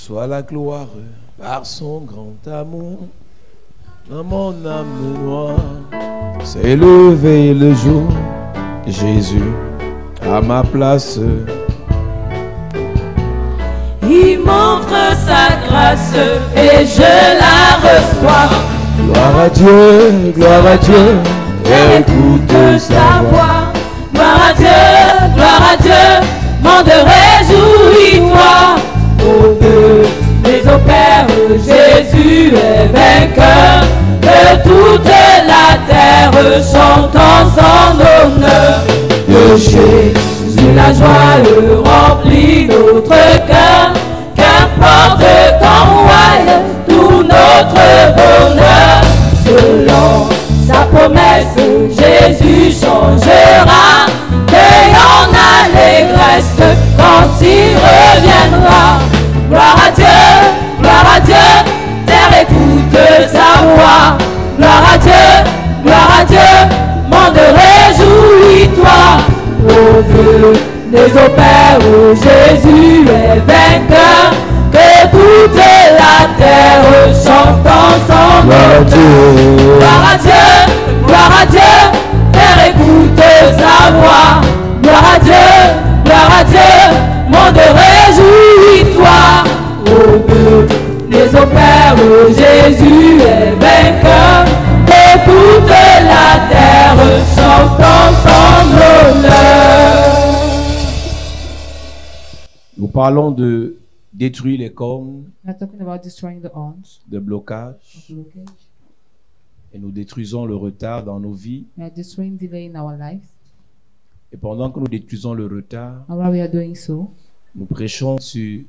soit la gloire par son grand amour. Dans mon âme noire s'est levé le jour. Jésus à ma place. Il m'offre sa grâce et je la reçois. Gloire à Dieu, Et écoute sa voix. Gloire à Dieu, monde réjouis-toi. Au Dieu des opères, Jésus est vainqueur. De toute la terre chantant son honneur. De Jésus la joie remplit notre cœur. Qu'importe qu'en voie tout notre bonheur. Selon sa promesse, Jésus changera. Ayant l'allégresse quand il reviendra. Gloire à Dieu, terre écoute sa voix. Gloire à Dieu, monde réjouis-toi. Au Dieu des opères, Jésus est vainqueur. Que toute la terre chantant son honneur. Gloire à Dieu, terre écoute sa voix. Gloire à Dieu, monde réjouis-toi. Au Dieu des opères, Jésus est vainqueur. Et toute la terre chantant son honneur. Nous parlons de détruire les cornes, We're talking about destroying the horns de blocage, of blockage. et nous détruisons le retard dans nos vies. We are destroying delay in our lives. Et pendant que nous détruisons le retard, And while we are doing so, nous prêchons sur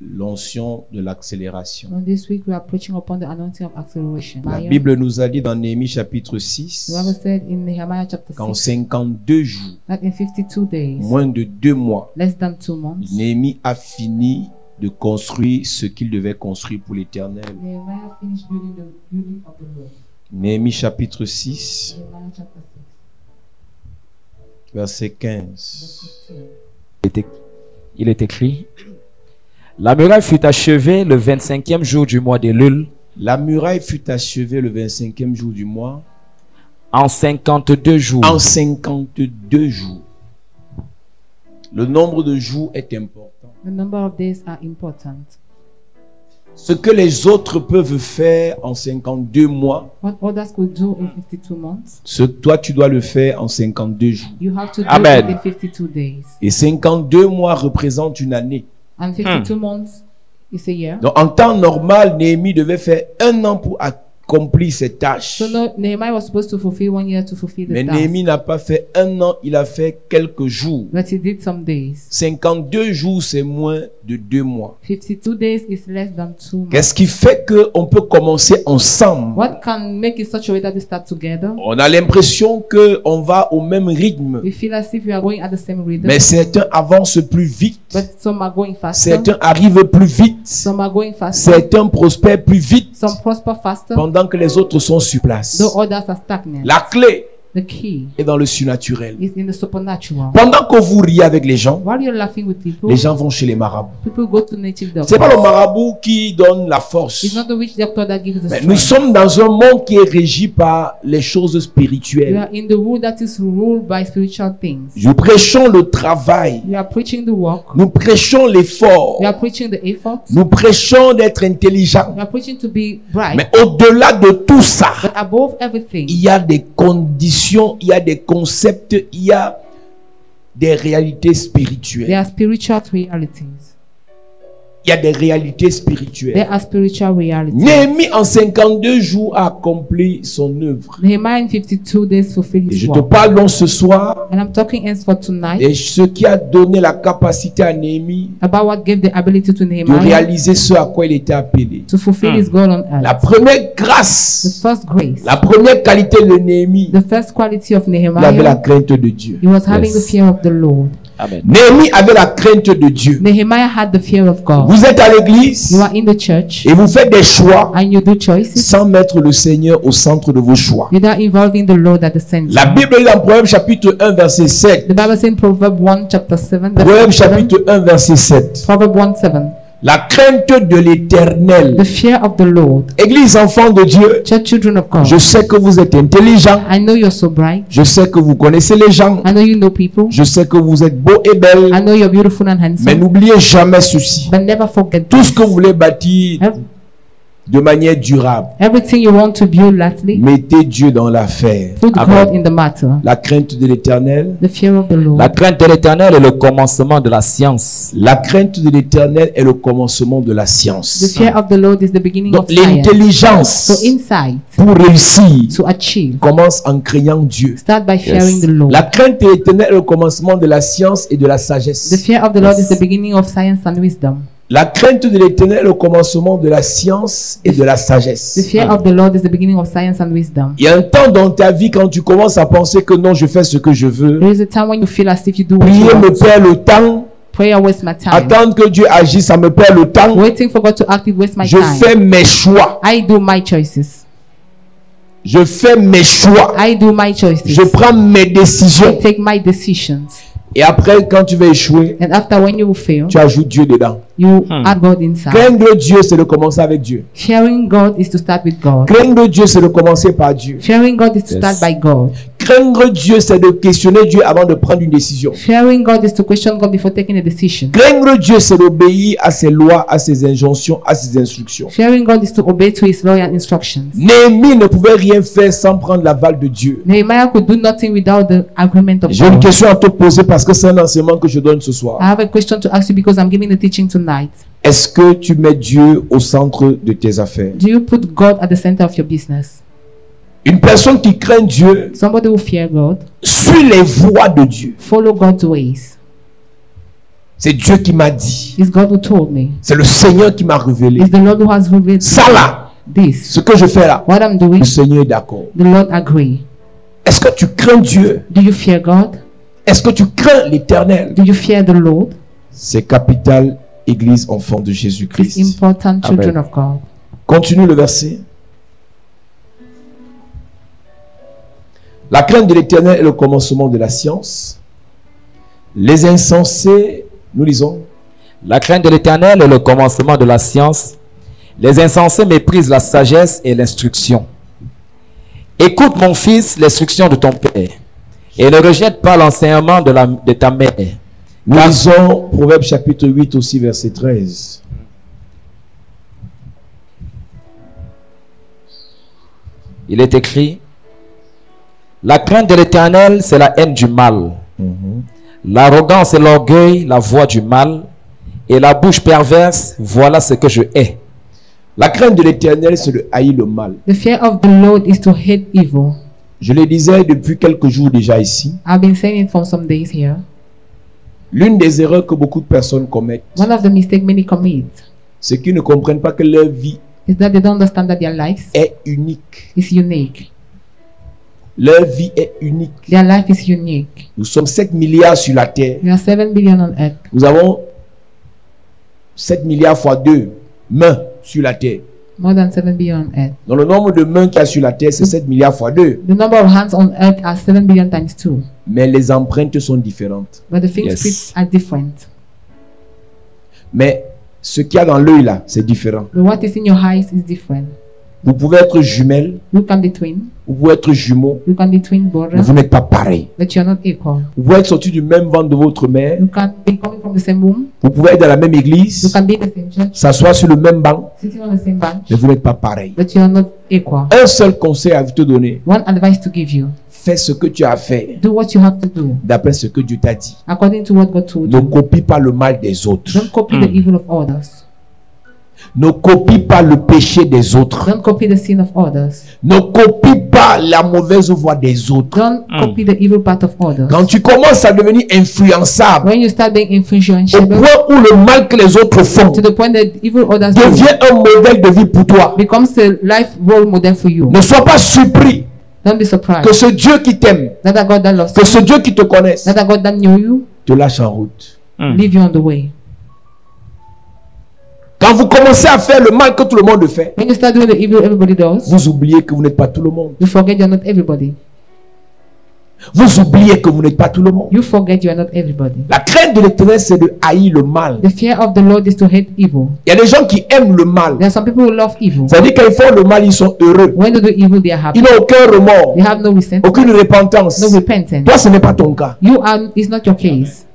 l'onction de l'accélération. on this week we are preaching upon the anointing of acceleration. La The Bible nous a dit dans Néhémie chapitre 6 Bible said in Nehemiah chapter qu'en 6 52 jours, that in 52 days, moins de 2 mois, less than 2 months, Néhémie a fini de construire ce qu'il devait construire pour l'Éternel. Nehemiah finished building the building of the Lord. Néhémie chapitre 6, Nehemiah chapter 6, verset 15. verse 15. Il est écrit: La muraille fut achevée le 25e jour du mois d'Élul, La muraille fut achevée le 25e jour du mois, en 52 jours. en 52 jours. Le nombre de jours est important. The number of days are important. Ce que les autres peuvent faire en 52 mois, What others could do in 52 months, toi tu dois le faire en 52 jours. you have to do Amen. it in 52 days. Et 52 mois représentent une année. And 52 months is a year. Donc en temps normal, Néhémie devait faire 1 an pour accomplir ses tâches. So no, Nehemiah was supposed to fulfill 1 year to fulfill the Mais task. Néhémie n'a pas fait 1 an, il a fait quelques jours. But he did some days. 52 jours, c'est moins de 2 mois. 52 days is less than 2 months. Qu'est-ce qui fait qu'on peut commencer ensemble? What can make it such a way that we start together? On a l'impression qu'on va au même rythme. We feel as if we are going at the same rhythm. Mais certains avancent plus vite. But some are going faster. Certains arrivent plus vite. Some are going faster. Certains prospèrent plus vite. Some prosper faster. Pendant que les autres sont sur place. The others are stagnant. La clé The key est dans le surnaturel. is in the supernatural. Pendant que vous riez avec les gens, While you're laughing with people, les gens vont chez les marabouts. people go to native doctors. C'est pas le marabout qui donne la force. It's not the witch doctor that gives the Mais nous strength. sommes dans un monde qui est régi par les choses We spirituelles. are in the world that is ruled by spiritual things. Nous prêchons le travail. We are preaching the work. Nous prêchons l'effort. We are preaching the effort. Nous prêchons d'être intelligents. We are preaching to be bright. Mais au-delà de tout ça, But above everything, il y a des conditions, il y a des concepts, il y a des réalités there spirituelles. are spiritual realities. Il y a des réalités spirituelles. There are spiritual realities. Néhémie en 52 jours a accompli son œuvre. Nehemiah in 52 days fulfilled Et his je te work. parle donc ce soir And I'm talking henceforth tonight de ce qui a donné la capacité à Néhémie about what gave the ability to de Nehemiah réaliser ce à quoi il était appelé. to fulfill his goal on La earth. première The grâce, first grace, la première qualité de Néhémie, the first quality of il avait la Nehemiah, crainte de Dieu. he was having Yes. the fear of the Lord. Amen. Néhémie avait la crainte de Dieu. Nehemiah had the fear of God. Vous êtes à l'église You are in the church et vous faites des choix and you do choices sans mettre le Seigneur au centre de vos choix. without involving the Lord at the center. La Bible dit dans Proverbe chapitre 1 verset 7. The Bible says in Proverbs 1 chapter 7, verse Proverbe 7, chapitre 1 verset 7. Proverbs 1 7. La crainte de l'Éternel. The fear of the Lord. Église, enfants de Dieu, Church, children of God. je sais que vous êtes intelligents. I know you're so bright. Je sais que vous connaissez les gens. I know you know people. Je sais que vous êtes beaux et belles. I know you're beautiful and Mais handsome. n'oubliez jamais ceci. But never forget Tout ce this. que vous voulez bâtir de manière durable, Everything you want to build lastly, mettez Dieu dans l'affaire. put Amen. God in the matter. La crainte de l'Éternel. The fear of the Lord. La crainte de l'Éternel est le commencement de la science. La crainte de l'Éternel est le commencement de la The science. fear of the Lord is the beginning Donc of science. l'intelligence So insight pour réussir to achieve. commence en craignant Dieu. Start by fearing the Lord. La crainte de l'Éternel est le commencement de la science et de la The sagesse. fear of the Lord is the beginning of science and wisdom. La crainte de l'Éternel est le commencement de la science et de la The sagesse. fear of the Lord is the beginning of science and wisdom. Il y a un temps dans ta vie quand tu commences à penser que non, je fais ce que je veux. There is a time when you feel as if you do what you Prier me want. perd le temps. Prayer wastes my time. Attendre que Dieu agisse, ça me perd le temps. Waiting for God to act, it wastes my Je time. fais mes choix. I do my choices. Je fais mes choix. I do my choices. Je prends mes I décisions. take my decisions. Et après, quand tu vas échouer, And after, when you fail, tu ajoutes Dieu dedans. you add God inside. Craindre Dieu, c'est de commencer avec Dieu. Fearing God is to start with God. Craindre Dieu, c'est de commencer par Dieu. Fearing God is to start by God. Craindre Dieu, c'est de questionner Dieu avant de prendre une décision. Fearing God is to question God before taking a decision. Craindre Dieu, c'est d'obéir à ses lois, à ses injonctions, à ses instructions. Fearing God is to obey to His law and instructions. Néhémie ne pouvait rien faire sans prendre l'aval de Dieu. Nehemiah could do nothing without the agreement of J'ai une God. question à te poser parce que c'est un enseignement que je donne ce soir. I have a question to ask you because I'm giving the teaching tonight. Est-ce que tu mets Dieu au centre de tes affaires? Do you put God at the center of your business? Une personne qui craint Dieu Somebody who fear God, suit les voies de Dieu. follow God's ways. C'est Dieu qui m'a dit. It's God who told me. C'est le Seigneur qui m'a révélé. It's the Lord who has revealed Ça là, this. ce que je fais là, What I'm doing, le Seigneur est d'accord. the Lord agree. Est-ce que tu crains Dieu? Do you fear God? Est-ce que tu crains l'Éternel? Do you fear the Lord? C'est capital, Église, enfant de It's Jésus-Christ. important, children Amen. of God. Continue le verset. La crainte de l'Éternel est le commencement de la science. Les insensés, nous lisons, La crainte de l'Éternel est le commencement de la science. Les insensés méprisent la sagesse et l'instruction. Écoute, mon fils, l'instruction de ton père, et ne rejette pas l'enseignement de ta mère. nous lisons Proverbe chapitre 8 aussi, verset 13. Il est écrit, la crainte de l'Éternel, c'est la haine du mal. L'arrogance et l'orgueil, la voie du mal. Et la bouche perverse, voilà ce que je hais. La crainte de l'Éternel, c'est de haïr le mal. The fear of the Lord is to hate evil. Je le disais depuis quelques jours déjà ici. I've been saying it for some days here. L'une des erreurs que beaucoup de personnes commettent, One of the mistakes many commit c'est qu'ils ne comprennent pas que leur vie is that they don't understand that their lives est unique. is unique. Leur vie est unique. Their life is unique. Nous sommes 7 milliards sur la terre. We are 7 billion on earth. Nous avons 7 milliards fois 2 mains sur la terre. More than 7 billion on earth. Donc le nombre de mains qu'il y a sur la terre, c'est 7 milliards fois 2. The number of hands on earth are 7 billion times 2. Mais les empreintes sont différentes. But the fingerprints are different. Mais ce qu'il y a dans l'œil là, c'est différent. But what is in your eyes is different. Vous pouvez être jumelles, You can be twin. vous pouvez être jumeaux, You can be twin mais brothers. vous n'êtes pas pareil. But you're not equal. Vous pouvez être sortis du même ventre de votre mère, You can be coming from the same womb. vous pouvez être dans la même You église, can be in the same church. s'asseoir sur le même banc, Sitting on the same bench. mais vous n'êtes pas pareil. But you're not equal. Un seul conseil à te donner, One advice to give you. fais ce que tu as fait Do what you have to do d'après ce que Dieu t'a dit. according to what God told Ne you. copie pas le mal des autres. Don't copy the evil of others. Ne copie pas le péché des autres. Don't copy the sin of others. Ne copie pas la mauvaise voie des autres. Don't copy the evil part of others. Quand tu commences à devenir influençable, When you start being au influential point où le mal que les autres font to the point that evil others do devient un modèle de vie pour toi, becomes a life role model for you. ne sois pas surpris Don't be que surprised ce Dieu qui t'aime, that a God that loves que you, ce Dieu qui te connaisse, that a God that knew you, te lâche en route. leave you on the way. Quand vous commencez à faire le mal que tout le monde fait, When you start doing the evil everybody does, vous oubliez que vous n'êtes pas tout le monde. you forget you're not everybody. Vous oubliez que vous n'êtes pas tout le monde. You forget you are not everybody. La crainte de l'Éternel, c'est de haïr le mal. The fear of the Lord is to hate evil. Il y a des gens qui aiment le mal. There are some people who love evil. Ça veut dire qu'ils font le mal, ils sont heureux. When they do evil, they are happy. Ils n'ont aucun remords, They have no resentment, aucune repentance. no repentance. Toi, ce n'est pas ton cas. You are, it's not your case.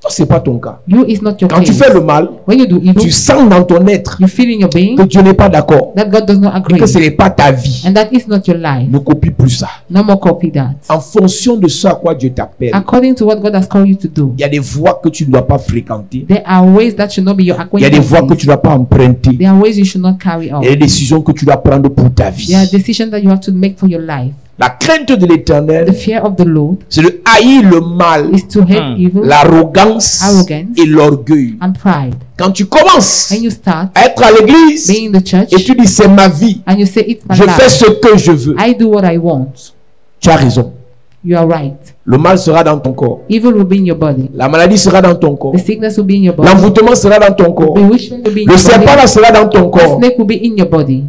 Toi, ce n'est pas ton cas. You is not your Quand tu case. fais le mal, When you do evil, tu sens dans ton être you feel in your being que Dieu n'est pas d'accord. that God does not Et agree. que ce n'est pas ta vie. And that is not your life. Ne copie plus ça. No more copy that. En fonction de ce à quoi Dieu t'appelle, According to what God has called you to do, il y a des voies que tu ne dois pas fréquenter. there are ways that should not be your Il y a des voies que acquaintances. tu ne dois pas emprunter. There are ways you should not carry Il out. y a des décisions que tu dois prendre pour ta vie. There are decisions that you have to make for your life. La crainte de The l'Éternel, fear of the Lord c'est de haïr le mal, is to hate evil l'arrogance Arrogance. et l'orgueil. and pride. Quand tu commences When you start à être à l'église being in the church et tu dis c'est ma vie, and you say it's my je fais life, ce que je veux, I do what I want, tu as raison. you are right. Le mal sera dans ton corps. Evil will be in your body. La maladie sera dans ton corps. The sickness will be in your body. L'envoûtement sera dans ton corps. Bewitchment will be in Le your serpent body. là sera dans ton The corps. snake will be in your body.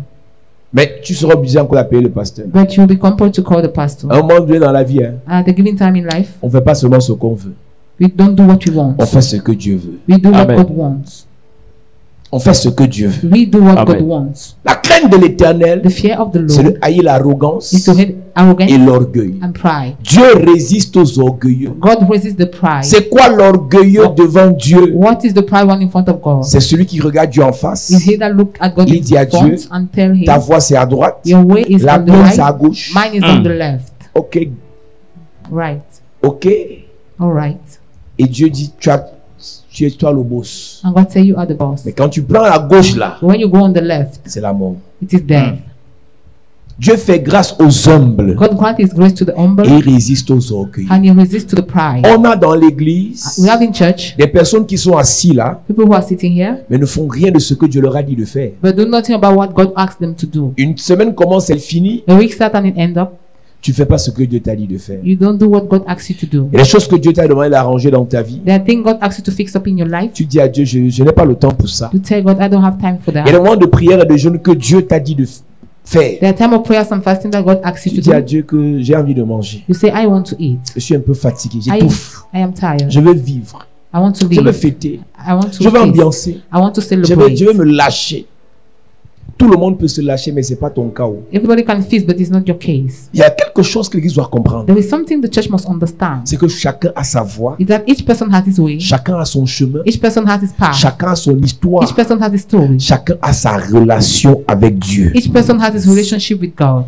Mais tu seras obligé encore d'appeler le pasteur. But you'll be compelled to call the pastor. À un moment donné dans la vie, hein, At a given time in life, on ne fait pas seulement ce qu'on veut. we don't do what we want. On fait ce que Dieu veut. We do what Amen. God wants. On fait ce que Dieu veut. We do what Amen. God wants. La crainte de l'Éternel, The fear of the c'est Lord de haïr l'arrogance is to hate arrogance et l'orgueil. and pride. Dieu résiste aux orgueilleux. God resists the pride. C'est quoi l'orgueilleux devant Dieu? What is the pride one in front of God? C'est celui qui regarde Dieu en face. Is he that look at God Il in dit à front Dieu, and tell him, Ta voix c'est à droite, your way is la on the mienne c'est à right, gauche. mine is on the left. Ok, Right. ok. All right. Et Dieu dit, tu es toi le boss. And God say you are the boss. Mais quand tu prends la gauche là, But when you go on the left, c'est la mort. it is death. Dieu fait grâce aux humbles God grant his grace to the humble et il résiste aux orgueilleux. and he resists to the pride. On a dans l'église We have in church des personnes qui sont assis là, people who are sitting here mais ne font rien de ce que Dieu leur a dit de faire. but do nothing about what God asked them to do. Une semaine commence, elle finit, The week start and it end up. tu ne fais pas ce que Dieu t'a dit de faire. You don't do what God asks you to do. Et les choses que Dieu t'a demandé d'arranger dans ta vie, There are things God asks you to fix up in your life. tu dis à Dieu, je n'ai pas le temps pour ça. You tell God, I don't have time for Il y a that. des moments de prière et de jeûne que Dieu t'a dit de faire. There are times of prayers and fasting that God asks you Tu to dis à do. Dieu que j'ai envie de manger. You say, I want to eat. Je suis un peu fatigué, I j'étouffe. am tired. Je veux vivre. I want to Je veux live. fêter. I want to Je veux feast. ambiancer. I want to Je veux celebrate. me lâcher. Tout le monde peut se lâcher, mais ce n'est pas ton cas. Oh. Everybody can feast, but it's not your case. Il y a quelque chose que l'Église doit comprendre. There is something the church must understand. C'est que chacun a sa voix, Is that each person has his way, chacun a son chemin, each person has his path, chacun a son histoire, each person has his story, chacun a sa relation avec Dieu. each person has his relationship with God.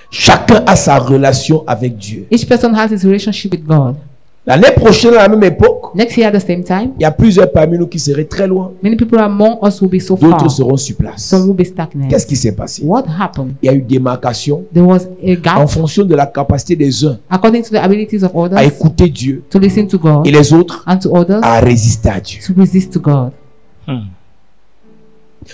Chacun a sa relation avec Dieu. Each person has his relationship with God. L'année prochaine, à la même époque, Next year at the same time, il y a plusieurs parmi nous qui seraient très loin. many people among us will be so far. D'autres seront sur place. Some will be stagnant. Qu'est-ce qui s'est passé? What happened? Il y a eu démarcation There was a en gap fonction de la capacité des uns according to the abilities of à others écouter Dieu to listen to God et les autres and to others à résister à Dieu. to resist to God.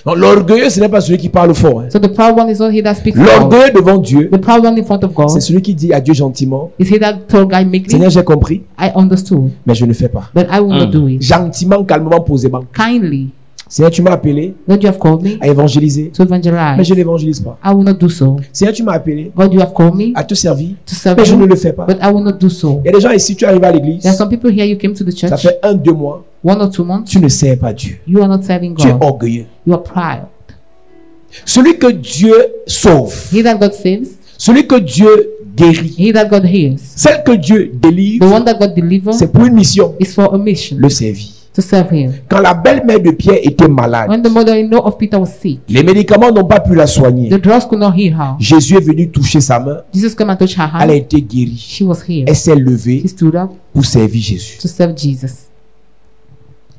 Donc l'orgueilleux, ce n'est pas celui qui parle fort. Hein. So the proud one is not he that speaks loud. L'orgueilleux devant Dieu, The proud one in front of God c'est celui qui dit à Dieu gentiment, is he that told God meekly, Seigneur, j'ai compris, I understood, mais je ne fais pas. but I will not do it. Gentiment, calmement, posément. Kindly, Seigneur, tu m'as appelé God, you have called me à évangéliser, to mais evangelize. je n'évangélise pas. I will not do so. Seigneur, tu m'as appelé God, you have called me à te servir, to serve mais je ne you, le fais pas. but I will not do so. Il y a des gens ici, tu arrives à l'église, There are some people here, you came to the ça church fait 1-2 mois, 1 or 2 months, tu ne sers pas Dieu. you are not serving Tu es God. orgueilleux. You are proud. Celui que Dieu sauve, He that God saves, celui que Dieu guérit, he that God heals, celle que Dieu the délivre, one that God delivers c'est pour une mission, is for a mission, le servir. to serve him. Quand la belle-mère de Pierre était malade, When the mother-in-law of Peter was sick, les médicaments n'ont pas pu la soigner. the drugs could not heal her. Jésus est venu toucher sa main, Jesus came and touched her elle a hand. été guérie. She was healed. Elle s'est levée She stood up pour servir Jésus. to serve Jesus.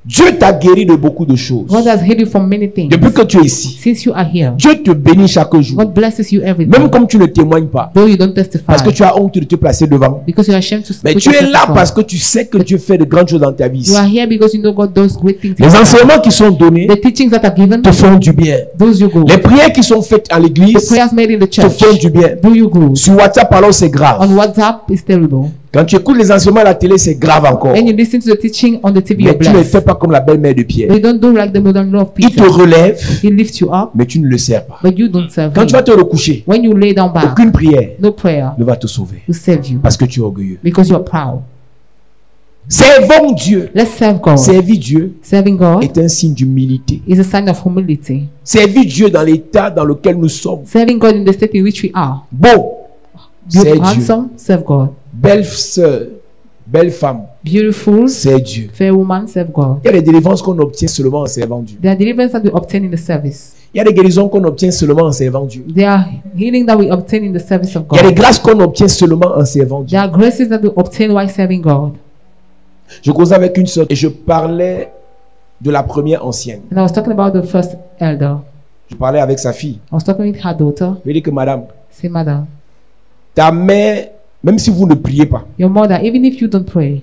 Dieu t'a guéri de beaucoup de choses. God has healed you from many things. Depuis que tu es ici, Since you are here, Dieu te bénit chaque jour. God blesses you every Même day. comme tu ne témoignes pas, Though you don't testify, parce que tu as honte de te placer devant. because you are ashamed to Mais put tu es yourself là before. parce que tu sais que Dieu fait de grandes choses dans ta vie. You are here because you know God does great things. Les enseignements qui sont donnés The teachings that are given, te font du bien. those you go. Les prières qui sont faites en The l'église prayers made in the te church, font du bien. do you go. Sur WhatsApp, alors c'est grave. On WhatsApp is terrible. Quand tu écoutes les enseignements à la télé, c'est grave encore. When you listen to the teaching on the TV, Mais you're tu ne blessed. fais pas comme la belle-mère de But Pierre. you don't do like the mother-in-law of Il te Peter. relève, He lifts you up, mais tu ne le sers pas. but you don't serve Quand tu him. vas te recoucher, When you lay down back, aucune prière no prayer ne va te sauver. will save you Parce que tu es orgueilleux. because you are proud. Servons Dieu. Let's serve God. Servir Dieu Serving God est un signe d'humilité. is a sign of humility. Servir Dieu dans l'état dans lequel nous sommes. Serving God in the state in which we are. Beau, c'est Beautiful, Dieu. handsome, serve God. Belle sœur, belle femme, Beautiful, c'est Dieu. fair woman, serve God. Il y a des délivrances qu'on obtient seulement en servant Dieu. There are deliverance that we obtain in the service. Il y a des guérisons qu'on obtient seulement en servant Dieu. There are healing that we obtain in the service of Il y a des God. grâces qu'on obtient seulement en servant Dieu. There are graces that we obtain while serving God. Je causais avec une sœur et je parlais de la première ancienne. And I was talking about the first elder. Je parlais avec sa fille. I was talking with her daughter. Je lui ai dit que madame, Say, Mother, ta mère, même si vous ne priez pas, your mother, even if you don't pray,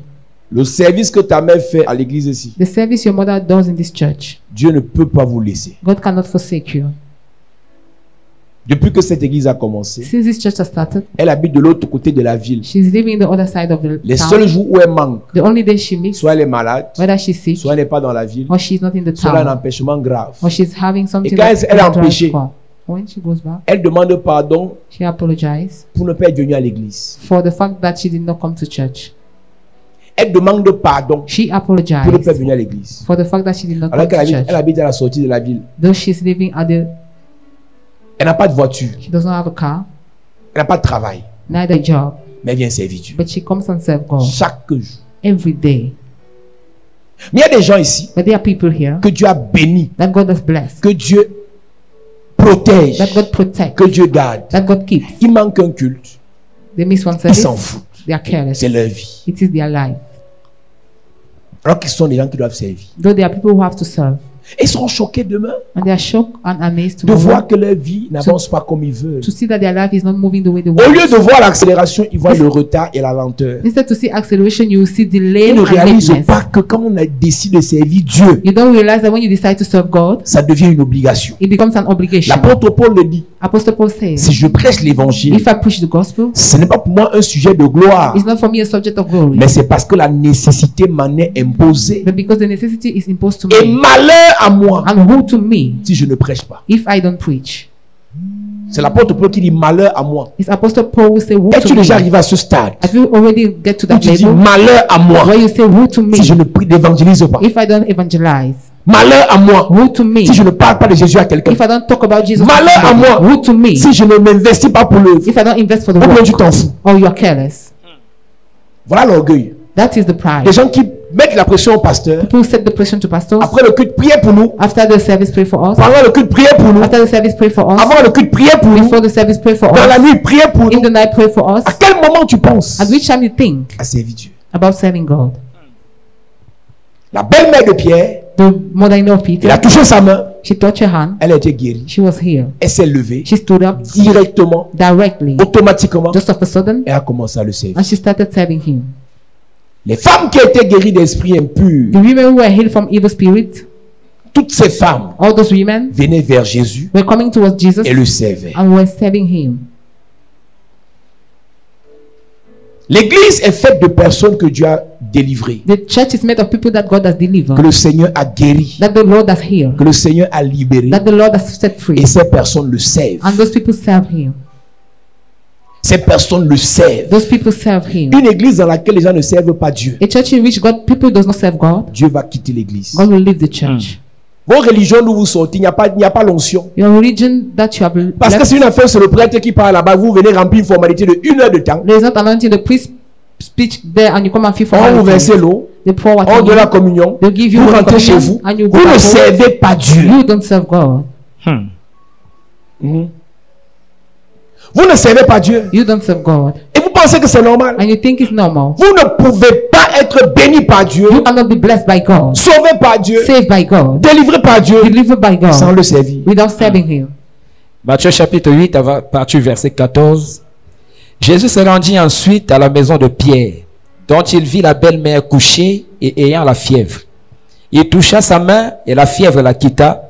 le service que ta mère fait à l'église ici, the service your mother does in this church, Dieu ne peut pas vous laisser. God cannot forsake you. Depuis que cette église a commencé, Since this church has started, elle habite de l'autre côté de la ville. she's living the other side of the Les town. seuls jours où elle manque, The only day she meets, soit elle est malade, whether she's sick soit elle n'est pas dans la ville, or she's not in the soit elle a un town empêchement grave. or she's having something quand elle est that empêchée, drives for. When she goes back, Elle demande pardon she apologizes pour ne pas être venue à l'église. for the fact that she did not come to church. Elle demande pardon She pour ne pas être apologized venue à l'église. for the fact that she did not Alors come to qu'elle habite, church. elle habite à la sortie de la ville. Though she's living at the, Elle n'a pas de voiture. she does not have a car, Elle n'a pas de travail. neither job, Mais elle vient servir Dieu. but she comes and serves God Chaque jour. every day. Mais il y a des gens ici But there are people here que Dieu a bénis, that God has blessed, que Dieu protège, that God protects, que Dieu garde. that God keeps. Il manque un culte. They miss one Ils service, s'en foutent. they are careless. C'est leur vie. It is their life. Alors qu'ils sont des gens qui doivent servir. Though there are people who have to serve, Et ils seront choqués demain and they are shocked and amazed de tomorrow voir que leur vie n'avance pas comme ils veulent. to see that their life is not moving the way they Au want. lieu de voir l'accélération, ils voient le retard et la lenteur. Instead to see acceleration, you will see delay Ils ne and réalisent lateness. pas que quand on a décidé de servir Dieu, You don't realize that when you decide to serve God, ça devient une obligation. it becomes an obligation. L'apôtre Paul le dit. Apostle Paul says, Si je prêche l'évangile, if I preach the gospel, ce n'est pas pour moi un sujet de gloire, it's not for me a subject of glory, mais c'est parce que la nécessité m'en est imposée. but because the necessity is imposed to Et me. malheur à moi And woe to me si je ne prêche pas. if I don't preach. C'est l'apôtre Paul qui dit malheur à moi. It's Apostle Paul who say, woe to Es-tu me. déjà arrivé à ce stade Have you already get to où that tu dis level malheur à moi where you say, woe to me si je ne n'évangélise pas? if I don't evangelize? Malheur à moi Woe to me si je ne parle pas de Jésus à quelqu'un. if I don't talk about Jesus. to Malheur à somebody. moi Woe to me si je ne m'investis pas pour l'œuvre. if I don't invest for the Ou bien tu work t'en fous. or you are careless. Voilà l'orgueil. That is the pride. Les gens qui mettent la pression au pasteur. People set the pression to pastors. Après le culte, priez pour nous. After the service, pray for us. Pendant le culte, priez pour nous. After the service, pray for us. Avant le culte, priez pour nous. Before the service, pray for Dans la us. nuit, priez pour In nous. the night, pray for us. À quel moment tu penses At which time you think à servir Dieu? about serving God? La belle-mère de Pierre, The mother-in-law of elle a Peter, touché sa main. she touched her hand. Elle a été guérie. She was healed. Elle s'est levée She stood up directement, directly, automatiquement. just of a sudden, Et a commencé à le servir. and she started serving him. Les femmes qui étaient guéries d'esprit impur, The women who were healed from evil spirits, toutes ces femmes all those women venaient vers Jésus were coming towards Jesus et le servaient. and were serving him. L'église est faite de personnes que Dieu a délivrées, The church is made of people that God has que delivered, le Seigneur a guéri, that the Lord has healed, que le Seigneur a libéré. that the Lord has set free, Et ces personnes le servent. and those people serve him. Ces personnes le servent. Those people serve him. Une église dans laquelle les gens ne servent pas Dieu, A church in which people does not serve God, Dieu va quitter l'église. God will leave the church. Vos religions d'où vous sortez, il n'y a pas l'onction. Your religion that you have Parce que left, c'est une affaire, c'est le prêtre qui parle là-bas, vous venez remplir une formalité de 1 heure de temps. there is not anointing. The priest speech there, and you come and feel for On vous verse l'eau, They pour water on on donne la you. communion, They'll give you vous the rentrez chez communion vous. and you Vous go ne back home. servez pas Dieu. You don't serve God. Mhm. Vous ne servez pas Dieu. You don't serve God. Et vous pensez que c'est normal. And you think it's normal. Vous ne pouvez pas être béni par Dieu, You cannot be blessed by God, sauvé par Dieu, saved by God, délivré par Dieu, delivered by sans God, le servir. without serving him. Matthieu chapitre 8, à partir du verset 14. Jésus se rendit ensuite à la maison de Pierre, dont il vit la belle-mère couchée et ayant la fièvre. Il toucha sa main et la fièvre la quitta.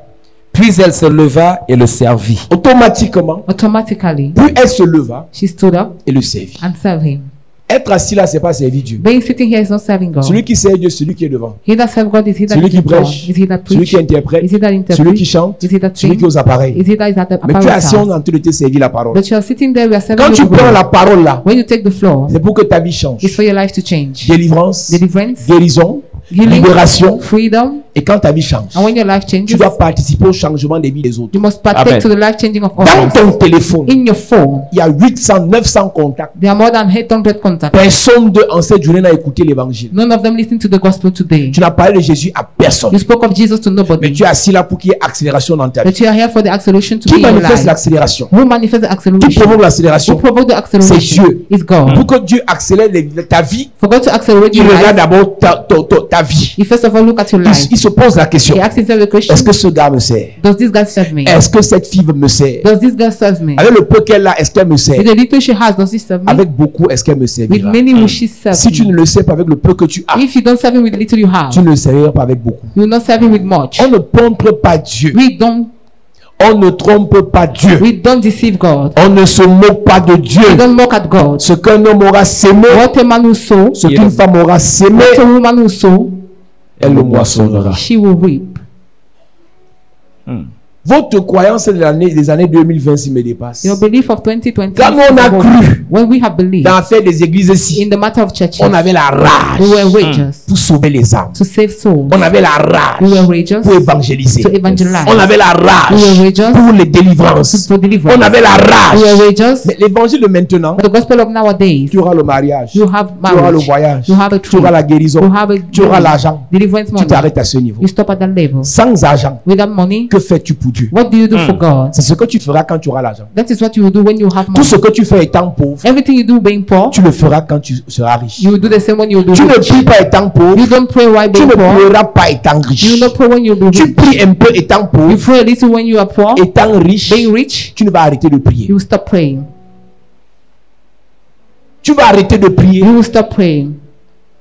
Puis elle se leva et le servit. Automatiquement, Automatically, puis elle se leva she stood up et le servit. and served him. Être assis là, c'est pas servir Dieu. Being sitting here is not serving God. Celui qui sert Dieu, c'est celui qui est devant. He that serves God is he that Celui is qui in front. prêche, Is he that celui preach? qui interprète, Is he that celui interprets? qui chante, Is he that celui sings? qui est aux appareils. Is he that is at the Mais tu es assis, on est apparatus? en train de te servir la parole. But you are sitting there, we are serving Quand tu the prends word. la parole là, When you take the floor, c'est pour que ta vie change. it's for your life to change. Délivrance, Deliverance, guérison, healing, libération. freedom, Et quand ta vie change, and when your life tu changes, dois participer au changement des vies des autres. you must partake Amen. to the life changing of Dans others. ton téléphone, In your phone, il y a 800, 900 contacts. there are more than 800 contacts. Personne de, en cette journée n'a écouté l'évangile. None of them listen to the gospel today. Tu n'as parlé de Jésus à personne. You spoke of Jesus to Mais nobody. tu es assis là pour qu'il y ait accélération dans ta vie. But you are here for the acceleration to be Qui in your manifeste life. l'accélération? Who manifests the Qui acceleration? provoque Who l'accélération? provoke the acceleration? Dieu. Is God. Pour que Dieu accélère ta vie, For God to accelerate il your regarde life, d'abord ta vie. He first of all look at your life. Il se pose la question. He asks himself the question, Est-ce que ce gars me sert? does this guy serve me? Est-ce que cette fille me sert? Does this girl serve me? Avec le peu qu'elle a, est-ce qu'elle me sert? With the little she has, does he serve me? Avec beaucoup, est-ce qu'elle me With servira? many will she serve Si tu me? ne le sais pas avec le peu que tu as, If you don't serve him with the little you have, tu ne le serviras pas avec beaucoup. you will not serve him with much. On ne trompe pas Dieu. On ne trompe pas Dieu. We don't deceive God. On ne se moque pas de Dieu. We don't mock at God. Ce qu'un homme aura sémé, What a man will sow, ce qu'une femme aura sémé, what a woman will sow, elle le moissonnera. she will reap. Votre croyance des années 2020 s'y me dépasse. Your belief of 2020, Quand on a cru when we have believed dans l'affaire des églises ici, in the matter of churches, on avait la rage we were rageous pour sauver les âmes. to save souls. On avait la rage We were rageous pour évangéliser. to evangelize. On avait la rage We were rageous pour les délivrances. for deliverance. On avait la rage. We were rageous. Mais l'évangile de maintenant, But the gospel of nowadays, tu auras le mariage, you have tu auras le marriage, voyage, you have a tu auras tree, la guérison, you have a tu auras l'argent. deliverance Tu money. t'arrêtes à ce niveau. You stop at that level. Sans argent, Without money, que fais-tu pour Dieu? what do you do for God? C'est ce que tu feras quand tu auras l'argent. That is what you will do when you have Tout money. ce que tu fais étant pauvre, Everything you do being poor, tu le feras quand tu seras riche. you will do the same when you will be Tu ne rich. pries pas étant pauvre, You don't pray while tu being ne poor. prieras pas étant You riche. will not pray when you will be Tu rich. pries un peu étant You pauvre, pray a little when you are poor. étant riche, Being rich, tu ne vas arrêter de prier. you will stop praying. Tu vas arrêter de prier. You will stop praying.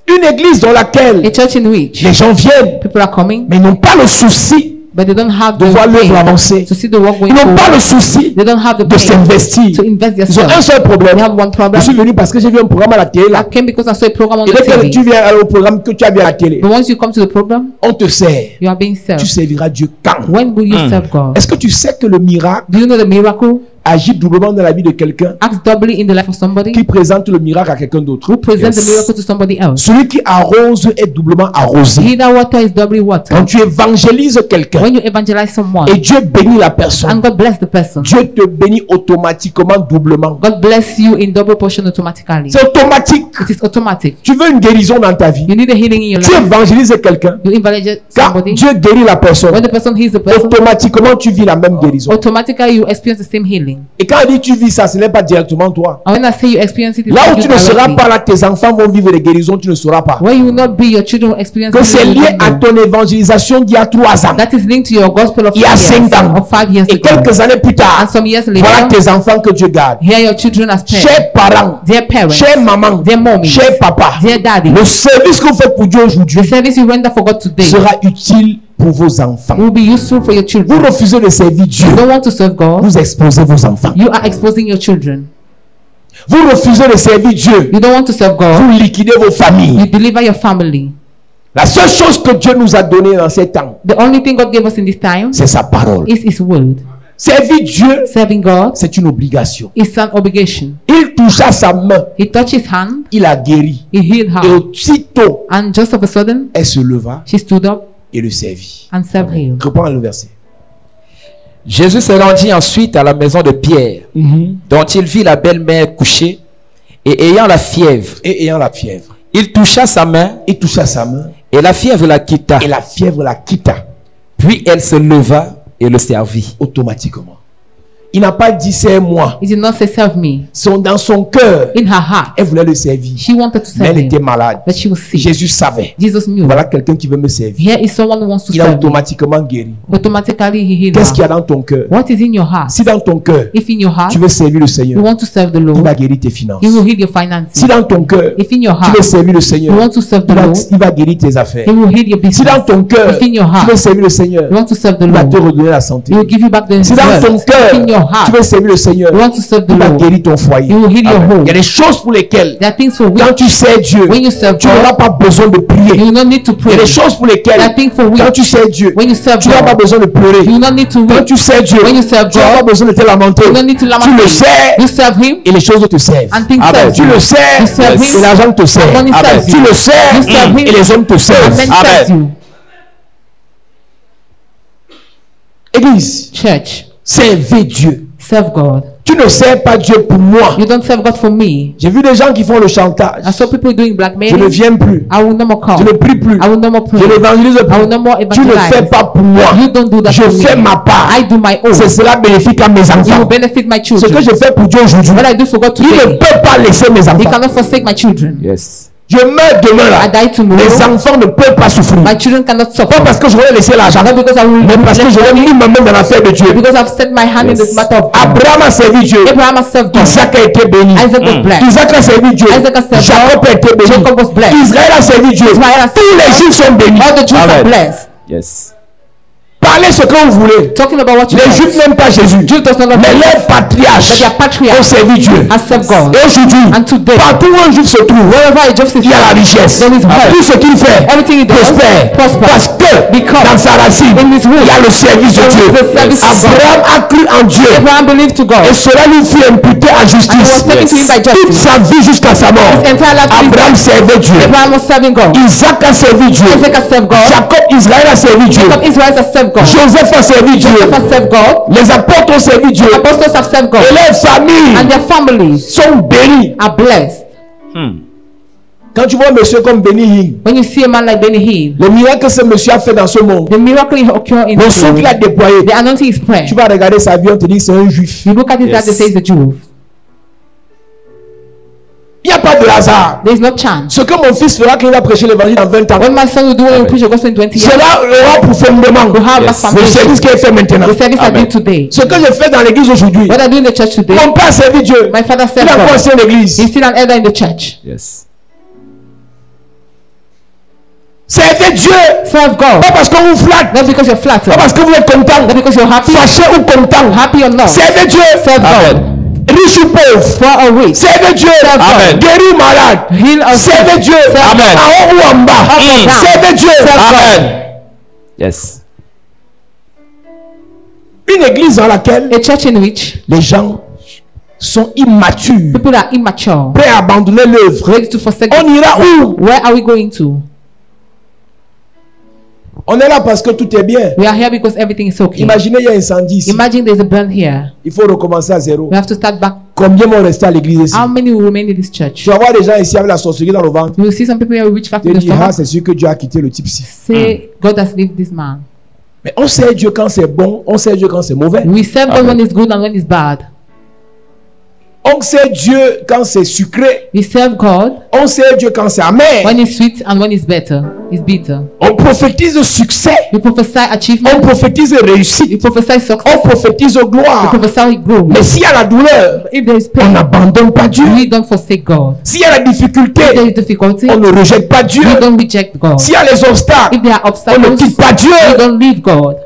Une église dans A laquelle church in which les gens viennent, people are coming, mais n'ont pas le souci but they don't have de the voir l'œuvre pain avancer. to see the work going Ils n'ont pas le forward. souci They don't have the de pain s'investir. to invest Ils ont un themselves. seul problème. They have one Je problem. suis venu parce que j'ai vu un programme à la télé I là. came because I saw a program on Et the dès que tu TV. viens au programme que tu as vu à la télé, But once you come to the program, on te sert. you are being Tu served. serviras Dieu quand? When will you serve God? Est-ce que tu sais que le miracle Do you know the miracle agit doublement dans la vie de quelqu'un acts doubly in the life of somebody qui présente le miracle à quelqu'un d'autre? who presents the miracle to somebody else? Celui qui arrose est doublement arrosé. He that water is doubly water. Quand tu évangélises quelqu'un When you evangelize someone et Dieu bénit la personne, and God bless the person, Dieu te bénit automatiquement doublement. God bless you in double portion automatically. C'est automatique. It is automatic. Tu veux une guérison dans ta vie. You need a healing in your Tu life. évangélises quelqu'un. You evangelize Quand somebody. Dieu guérit la personne, When the person heals the person, automatiquement tu vis la même guérison. automatically you experience the same healing. Et quand on dit tu vis ça, ce n'est pas directement toi. And when I say you experience it, it's Là not où you tu ne seras directly. pas là, tes enfants vont vivre les guérisons, tu ne sauras pas. Where you will not be, your children will experience Que c'est healing. lié à ton évangélisation d'il y a 3 ans. That is linked to your gospel of Il y a 5 5 years, ans. or 5 years Et ago. quelques années plus tard, And some years later, voilà tes enfants que Dieu garde. here your children as parents, Chers parents, dear parents, chers mamans, dear mommies, chers papas, dear daddy, le service que vous faites pour Dieu aujourd'hui the service you render for God today sera utile pour vos enfants. will be useful for your Vous children. refusez de servir Dieu, You don't want to serve God, vous exposez vos enfants. you are exposing your children. Vous refusez de servir Dieu, You don't want to serve God, vous liquidez vos you familles. deliver your family. La seule chose que Dieu nous a donnée dans ces temps, The only thing God gave us in this time c'est sa parole. is His word. Servir Dieu, Serving God c'est une obligation. is an obligation. Il toucha sa main, He touched his hand, il a guéri. he healed Et her, aussitôt, and just of a sudden, elle se leva she stood up et le servit. and served him. Reprends le verset. Jésus se rendit ensuite à la maison de Pierre, dont il vit la belle-mère couchée, et ayant la fièvre, Et ayant la fièvre, il toucha sa main, il toucha sa main et la fièvre la quitta. et la fièvre la quitta Puis elle se leva et le servit. automatiquement. Il n'a pas dit c'est moi. He did not say serve me. Dans son cœur, In her heart, elle voulait le servir. she wanted to Mais serve elle était him, malade. but she was sick. Jésus savait. Jesus knew. Voilà quelqu'un qui veut me servir. Here is someone who wants to Il a serve me. automatiquement guéri. Automatically, he healed Qu'est-ce qu'il y her. a dans ton cœur? What is in your heart? Si dans ton cœur, If in your heart, tu veux servir le you Seigneur, want to serve the il Lord, va guérir tes finances. He will heal your finances. Si dans ton cœur, If in your tu veux heart, servir le you Seigneur, want to serve the il va, Lord, il va guérir tes affaires. He will heal your Si dans business. ton cœur, If in your tu veux heart, servir le Seigneur, you want to serve the il va te Lord, redonner la santé. He will give you back the Si dans ton health. If in your cœur, heart. Tu veux servir le Seigneur. You want to serve the Il va Lord. guérir ton foyer. He will heal your Il y home. a des choses pour lesquelles, There are things for quand which tu sers Dieu, when you serve tu n'auras God, pas besoin de prier. you will not need to Il y pray. a des choses pour lesquelles, There are things for which quand tu sers Dieu, when you serve tu n'auras pas God, besoin de pleurer. you will not need to Quand weep. tu sers Dieu, When you serve tu n'auras pas God, besoin de te lamenter. you don't need to lament. Tu le sais You serve Him, et les choses te servent. and things Amen. serve Tu you. le sais You serve et Him, l'argent te sert. money Amen. serves Tu you. le sais You serve Him, et les hommes te and servent. men Amen. serve you. Église, Church, servez Dieu. serve God. Tu ne sers pas Dieu pour moi. You don't serve God for me. J'ai vu des gens qui font le chantage. I saw people doing Je ne blackmailing. viens plus. I will no more Je come. ne prie plus. I will no more pray. Je n'évangélise I will no more plus. Tu ne evangelize. fais pas pour moi. You don't do that Je for me. fais ma part. I do my own. C'est cela bénéfique à mes It will enfants. benefit my Ce que children. je fais pour Dieu aujourd'hui, What I do for God il ne today, peut pas laisser mes He enfants. cannot forsake my children. Yes. Je meurs demain I là. die tomorrow. Les enfants ne peuvent pas souffrir. My children cannot Pas suffer. parce que j'aurais laissé l'argent, Not because I will, mais parce que j'aurais mis ma main dans l'affaire de Dieu. because I've set my hand in this matter of God. Abraham a servi Dieu. Abraham has served God. Isaac a été béni. Isaac was blessed. Isaac a servi Dieu. Isaac a served Jacob a été béni. Jacob was blessed. Israël a servi Dieu. Israel has Tous les Juifs sont bénis. All the Jews are Amen. blessed. Yes. Parlez ce que vous voulez. Talking about what you Les want. Juifs n'aiment pas Jésus. Jews does not love Mais Jesus. leurs patriarches But their ont patriarchs servi Dieu. has served God. Et aujourd'hui, And today, partout où un Juif se trouve, wherever a Jew is il y a la richesse. there is wealth. Tout ce qu'il fait Everything he does prospère. prosper. Parce que Because dans sa racine, in his womb, il y a le service de there Dieu. is the service of God. Abraham a cru en Dieu. Abraham believed to God. Et cela lui fut imputé à And he was justice. taken to him by Toute justice. sa vie jusqu'à sa mort, His entire life to his Abraham death. servait Dieu. Abraham was serving God. Isaac a servi Dieu. Isaac has served God. Jacob, Israël a servi Dieu. Jacob, Israel has served God. Joseph a servi Dieu. Joseph has served God. Les apôtres ont servi Dieu. Apostles have served God. Et leurs familles And their families sont bénies. are blessed. Quand tu vois un monsieur comme Benny Hinn, When you see a man like Benny Hinn, le miracle que ce monsieur a fait dans ce monde, the miracle he occurred in le son the qu'il a world, déployé, the anointing is prayer. tu vas regarder sa vie, on te dit c'est un juif. You look at his life, they say he's a Jew. Il n'y a pas de hasard. There is no chance. Ce que mon fils fera quand il va prêcher l'évangile dans 20 ans, What my son will do when he preach the gospel in 20 years, cela aura pour fondement will have Yes. a le foundation. service qu'il est fait maintenant. The service I Amen. do today. Ce que je fais dans l'église aujourd'hui, What I do in the church today, mon père a servi Dieu. my father Il served a encore God. ancien l'église. He's still an elder in the church. Yes. Servez Dieu. Serve God. Pas parce qu'on vous flatte, Not because you're flattered. pas parce que vous êtes content, Not because you're happy. fâché ou content. Happy or not. Servez Dieu. Serve God. Amen. Riche ou pauvre. Poor or rich. Servez Dieu. Amen. Guéri ou malade. Heal or Servez sick. Dieu. Amen. En haut ou en bas. Up or down. Servez Dieu. Amen. Yes. Une église dans laquelle A church in which les gens sont immatures, people are immature, prêts à abandonner l'œuvre. ready to forsake. On ira où? Where are we going to? On est là parce que tout est bien. We are here because everything is okay. Imaginez, il y a un incendie ici. Imagine there's a burn here. Il faut recommencer à zéro. We have to start back. Combien vont rester à l'église ici? How many will remain in this church? Tu vas voir des gens ici avec la sorcellerie dans le ventre. You will see some people here with witchcraft Tu in te the dis, ah, stomach. c'est sûr que Dieu a quitté le type ici. Say, God has left this man. Mais on sait Dieu quand c'est bon, on sait Dieu quand c'est mauvais. We serve God when it's good and when it's bad. On sait Dieu quand c'est sucré. We serve God On sait Dieu quand c'est amer. when it's sweet and when it's better. It's bitter. On prophétise succès. We prophesy On achievement. prophétise We réussite. prophesy On success. prophétise We gloire. prophesy growth. Mais s'il y a la douleur, If there is on pain, n'abandonne pas Dieu. we don't forsake God. S'il y a la difficulté, If there is difficulty, on ne rejette pas Dieu. we don't reject God. S'il y a les obstacles, If there are on ne obstacles, quitte pas Dieu. we don't leave God.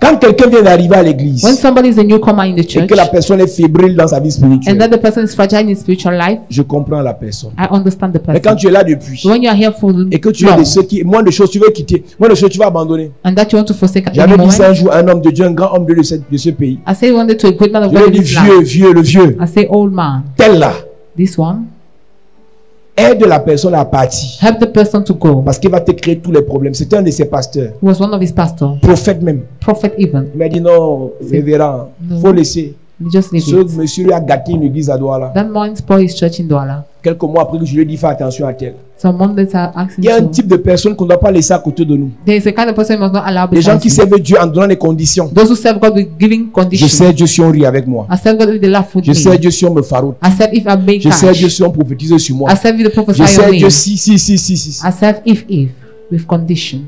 Quand quelqu'un vient d'arriver à l'église When somebody is a newcomer in the et church que la personne est fébrile dans sa vie and spirituelle, that the person is fragile in his spiritual life, je comprends la personne. I understand the Mais quand person. tu es là depuis When you are here for et que tu es long de ceux qui, moins de choses tu veux quitter, moins de choses tu vas abandonner. and that you want to forsake at any J'avais dit ça un moment, jour à un homme de Dieu, un grand homme de Dieu de ce pays. I say one day to a great man of Je lui God ai in dit this land. vieux, le vieux, I say old man, tel là, this one, aide la personne à partir. help the person to go. Parce qu'il va te créer tous les problèmes. C'était un de ses pasteurs, He was one of his pastors, prophète même. prophet even. Il m'a dit non, révérend, Non. faut laisser. He just leave Ce it. monsieur lui a gâté une église à Douala. That man spoiled his church in Douala. Quelques mois après que je lui ai dit fais attention à tel. Some Mondays are asking Il y a un to. type de personne qu'on ne doit pas laisser à côté de nous. There is a kind of person you must not allow Les gens beside qui you. servent Dieu en donnant des conditions. Those who serve God with giving Je conditions. sais Dieu si on rit avec moi. I serve God with the laugh with Je sais me. Dieu si on me faroute. I serve if I make Je sais cash. Dieu si on prophétise sur moi. I serve with the prophesy Je sais your Dieu name. si. I serve if with condition.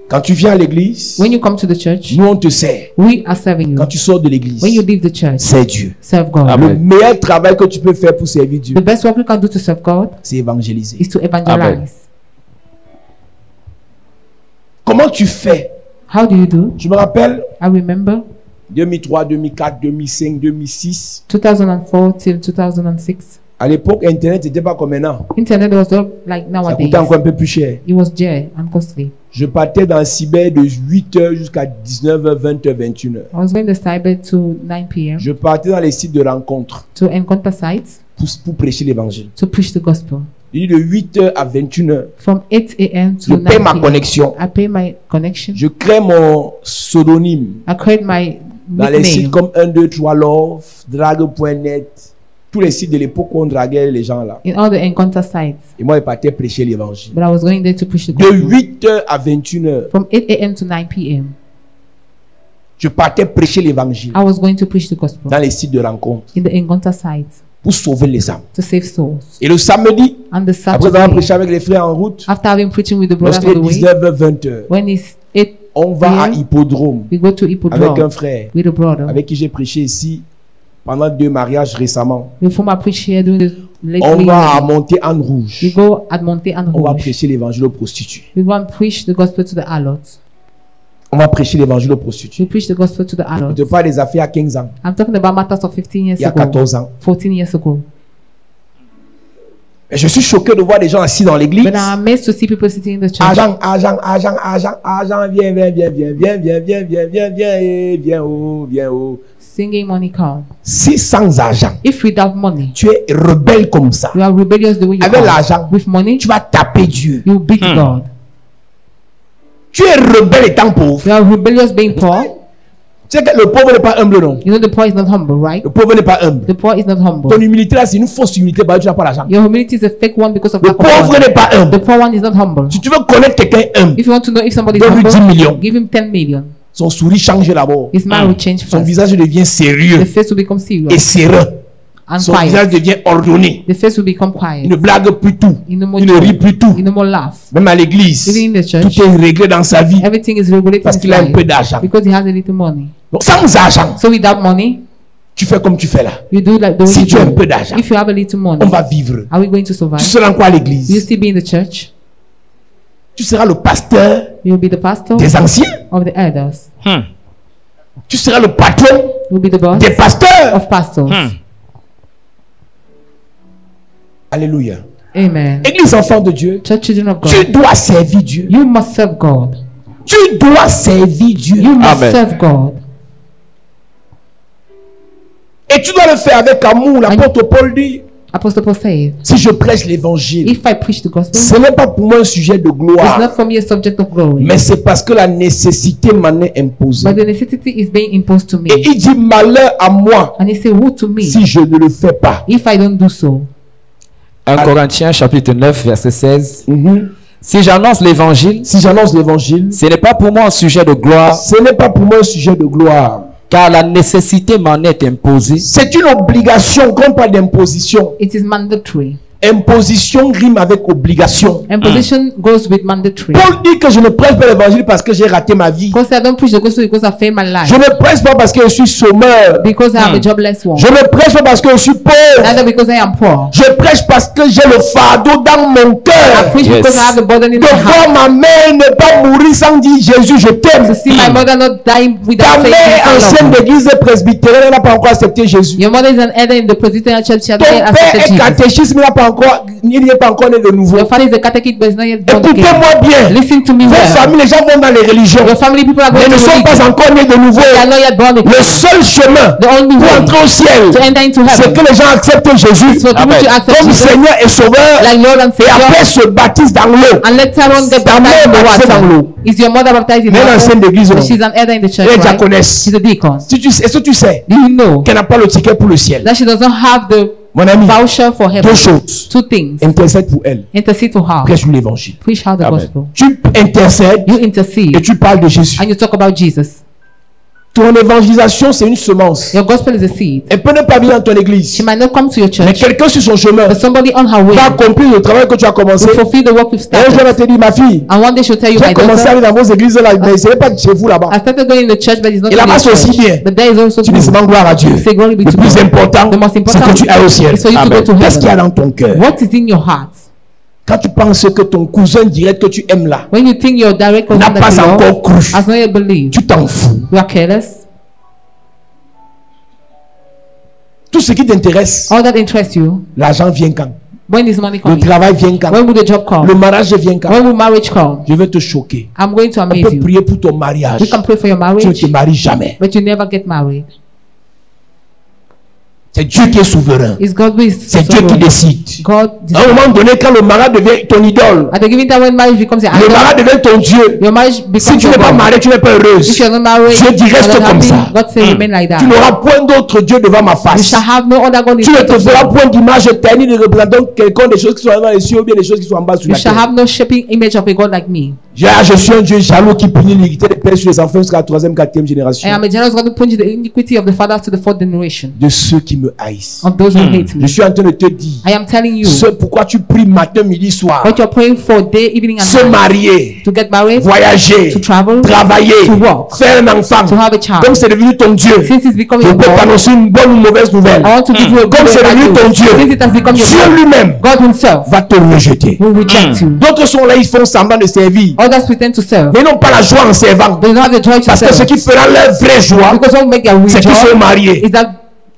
Quand tu viens à l'église, When you come to the church, nous on te sert. we are serving you. Quand tu sors de l'église, When you leave the church, c'est Dieu. serve God. Amen. Le meilleur travail que tu peux faire pour servir Dieu, The best work you can do to serve God c'est évangéliser. is to evangelize. Comment tu fais How do you do? Je me rappelle, I remember 2003, 2004, 2005, 2006. 2004 till 2006. À l'époque, Internet n'était pas comme maintenant. Internet was not like Ça nowadays. coûtait encore un peu plus cher. It was dear and costly. Je partais dans le cyber de 8h jusqu'à 19h, 20h, 21h. I was going to cyber to 9 p.m. Je partais dans les sites de rencontres to encounter sites pour prêcher l'évangile. to preach the gospel. Il dit de 8h à 21h. From 8 a.m. Je to 9 paie ma p.m. connexion. I pay my connection. Je crée mon pseudonyme I create my dans les sites nickname comme 1, 2, 3 Love, Drague.net, tous les sites de l'époque où on draguait les gens là. in all the encounter sites. Et moi, je partais prêcher l'évangile. But I was going there to preach the De gospel. 8h à 21h, From 8 a.m. to 9 p.m. je partais prêcher l'évangile I was going to preach the gospel dans les sites de rencontres in the encounter sites pour sauver les âmes. to save souls. Et le samedi, And the après avoir Saturday, prêché avec les frères en route, after having preaching with the brothers lorsqu'il on est the way, 19h, 20h, when it's 8 on va à p.m., Hippodrome we go to avec un Hippodrome frère with a brother. avec qui j'ai prêché ici pendant 2 mariages récemment. Before I preach here during the late On va à wedding, monter en rouge. we go at Monte and On va Rouge. prêcher l'évangile aux prostituées. We go and preach the gospel to the harlots. On va prêcher l'évangile aux prostituées. We preach the gospel to the Je harlots. te parle des affaires à 15 ans, I'm talking about matters of 15 years il y a ago, 14 ans. 14 years ago. Et je suis choqué de voir des gens assis dans l'église. But I'm amazed to see people sitting in the church. Argent, viens, viens, oh. Singing money come. Si sans argent, If without money, tu es rebelle comme ça, you are rebellious the way you avec are. l'argent, With money, tu vas taper Dieu. you beat God. Tu es rebelle étant pauvre. You are rebellious being poor. Tu sais que le pauvre n'est pas humble, non? You know the poor is not humble, right? Le pauvre n'est pas humble. The poor is not humble. Ton humilité là, c'est une fausse humilité parce que tu n'as pas l'argent. Your humility is a fake one because of Le lack of pauvre money. n'est pas The humble. poor one is not humble. Si tu veux connaître quelqu'un humble, If you want to know if somebody is donne-lui 10 humble, millions. give him 10 million. Son sourire change d'abord. His smile will change Son first. visage devient The sérieux face will become et serious serein. and Son visage quiet. devient ordonné. The face will become quiet. Il ne blague plus tout. You no more Il ne rit joy. plus tout. You no more laugh. Même à l'église, Even in the church, tout est réglé dans sa vie everything is regulated parce in his qu'il a un peu life d'argent. because he has a little money. Donc sans argent, So without money, tu fais comme tu fais là. you do like the way Si you tu as un do. peu d'argent, If you have a little money, on va vivre. are we going to survive? Tu seras quoi à Will you l'église? still be in the church? Tu seras le pasteur You will be the pastor des anciens. of the elders. Tu seras le patron You will be the boss des pasteurs. of pastors. Alléluia. Amen. Église enfant de Dieu, Church children of tu God, dois servir Dieu. you must serve God. Tu dois servir Dieu. You must Amen. serve God. Et tu dois le faire avec amour. L'apôtre Paul dit, Apostle Paul said, si je prêche l'évangile, if I preach the gospel, ce n'est pas pour moi un sujet de it's gloire, not for me a subject of glory, mais c'est parce que la nécessité m'en est imposée. but the necessity is being imposed to me. Et il dit, malheur à moi And he said, woe to me si je ne le fais pas. if I don't do so. 1 Corinthiens chapitre 9 verset 16. Mhm. Si j'annonce l'évangile, Si j'annonce l'évangile, ce n'est pas pour moi un sujet de gloire, ce n'est pas pour moi un sujet de gloire. car la nécessité m'en est imposée. C'est une obligation, qu'on parle d'imposition. It is mandatory. Imposition rime avec obligation. Imposition goes with mandatory. Paul dit que je ne prêche pas l'évangile parce que j'ai raté ma vie. Because I don't preach the gospel because I failed my life. Je ne prêche pas parce que je suis sommeur. Because I am a jobless one. Je ne prêche pas parce que je suis pauvre. Neither because I am poor. Je prêche parce que j'ai le fardeau dans mon I cœur. preach Yes. because I have the burden in De my heart. voir ma mère ne pas mourir sans dire Jésus, je t'aime. To see my mother not dying Ta without saying mère I ancienne love her. d'église presbytérienne elle n'a pas encore accepté Jésus. Your mother is an elder in the Presbyterian church. She has Ton not yet père accepted est Jesus. catéchisme, il n'est pas encore né de nouveau. Your father is a catechist, but is not yet born again. Écoutez-moi bien. Listen to me Vos well. familles, les gens vont dans les religions, Your family people are mais going ne to sont pas religion. encore nés de nouveau. They are not yet born again. Le seul chemin The only pour way entrer au ciel, to enter into c'est heaven que les gens acceptent Jésus is for people Amen. to accept comme Jesus Seigneur et Sauveur like Lord and et après Savior, se baptisent dans l'eau. and let someone get Ta baptized in mère the baptisée dans water. l'eau. Is your mother baptized in Mais l'ancienne water? d'église, non. She's an elder in the church, Elle est right? diaconesse. She's a deacon. Est-ce que tu sais Do you know qu'elle n'a pas le ticket pour le ciel? that she does not have the Mon ami, voucher for heaven? deux choses. Two things. Intercède pour elle. Intercede for her. Prêche l'évangile. Preach her the Amen. gospel. Tu intercèdes You et intercede tu parles de Jésus. and you talk about Jesus. Ton évangélisation, c'est une semence. Your gospel is a seed. Elle peut ne pas venir dans ton église. She might not come to your Mais church, quelqu'un sur son chemin but somebody on her way va accomplir le travail que tu as commencé. will fulfill the work you've Et un jour, elle va started. te dire, ma fille, And one day she'll tell you, j'ai my commencé à daughter, aller dans vos églises là, mais ce n'est pas chez vous là-bas. I started going in the church, but it's not Et in là-bas, your c'est aussi church. bien. But there is also Tu dis good. seulement gloire à Dieu. Say glory be Le to plus God. important, The most c'est important que tu ailles au ciel. is for you to Amen. go to Qu'est-ce qu'il y a heaven. dans ton cœur? What is in your heart? Quand tu penses que ton cousin direct que tu aimes là When you think your direct cousin n'a that pas you encore love cru, has not yet believed, tu t'en fous. you are careless. Tout ce qui t'intéresse, All that interests you, l'argent vient quand? when is money Le coming? travail vient quand? When will the job come? Le mariage vient quand? When will marriage come? Je vais te choquer. I'm going to On amaze peut you. prier pour ton mariage. You can pray for your Tu ne marriage, te maries jamais. but you never get married. C'est Dieu qui est souverain. It's God who is C'est Dieu qui sovereign. décide. God À un moment donné, quand le mariage devient ton idole, At the given time when marriage becomes your le idol, mariage devient ton Dieu. your marriage becomes Si tu your n'es pas God. marié, tu n'es pas heureuse. If you're not married, Dieu dit, you're reste not comme happy. ça. God say remain like that. Tu n'auras point d'autre Dieu devant ma You face. shall have no other God in Tu ne front te of feras you. point d'image éternelle de représentant quelqu'un des choses qui sont dans les cieux ou bien des choses qui sont en bas sur You la shall terre. have no shaping image of a God like me. Je suis un Dieu jaloux qui punit l'iniquité des pères sur les enfants jusqu'à la 3e, 4e génération. I am a jealous God who punish the iniquity of the fathers to the fourth generation De ceux qui me haïssent. of those who hate me. Je suis en train de te dire, I am telling you ce pourquoi tu pries matin, midi, soir, what you're praying for day, evening, and se night. marier, To get married, voyager, to travel, travailler, to work, faire un enfant, to have a child. comme c'est devenu ton Dieu. Since it's becoming Je your peux God, t'annoncer une bonne ou mauvaise nouvelle. I want to give you a good Comme c'est devenu ton news. Dieu, Since it has become your Dieu God, lui-même God himself va te rejeter. will reject you. D'autres sont là, ils font semblant de servir, Others pretend to serve. mais ils n'ont pas la joie en servant. They don't have the joy to Parce que ce serve. qui fera leur vraie joie, Because what will make their real c'est qu'ils sont joy mariés. is that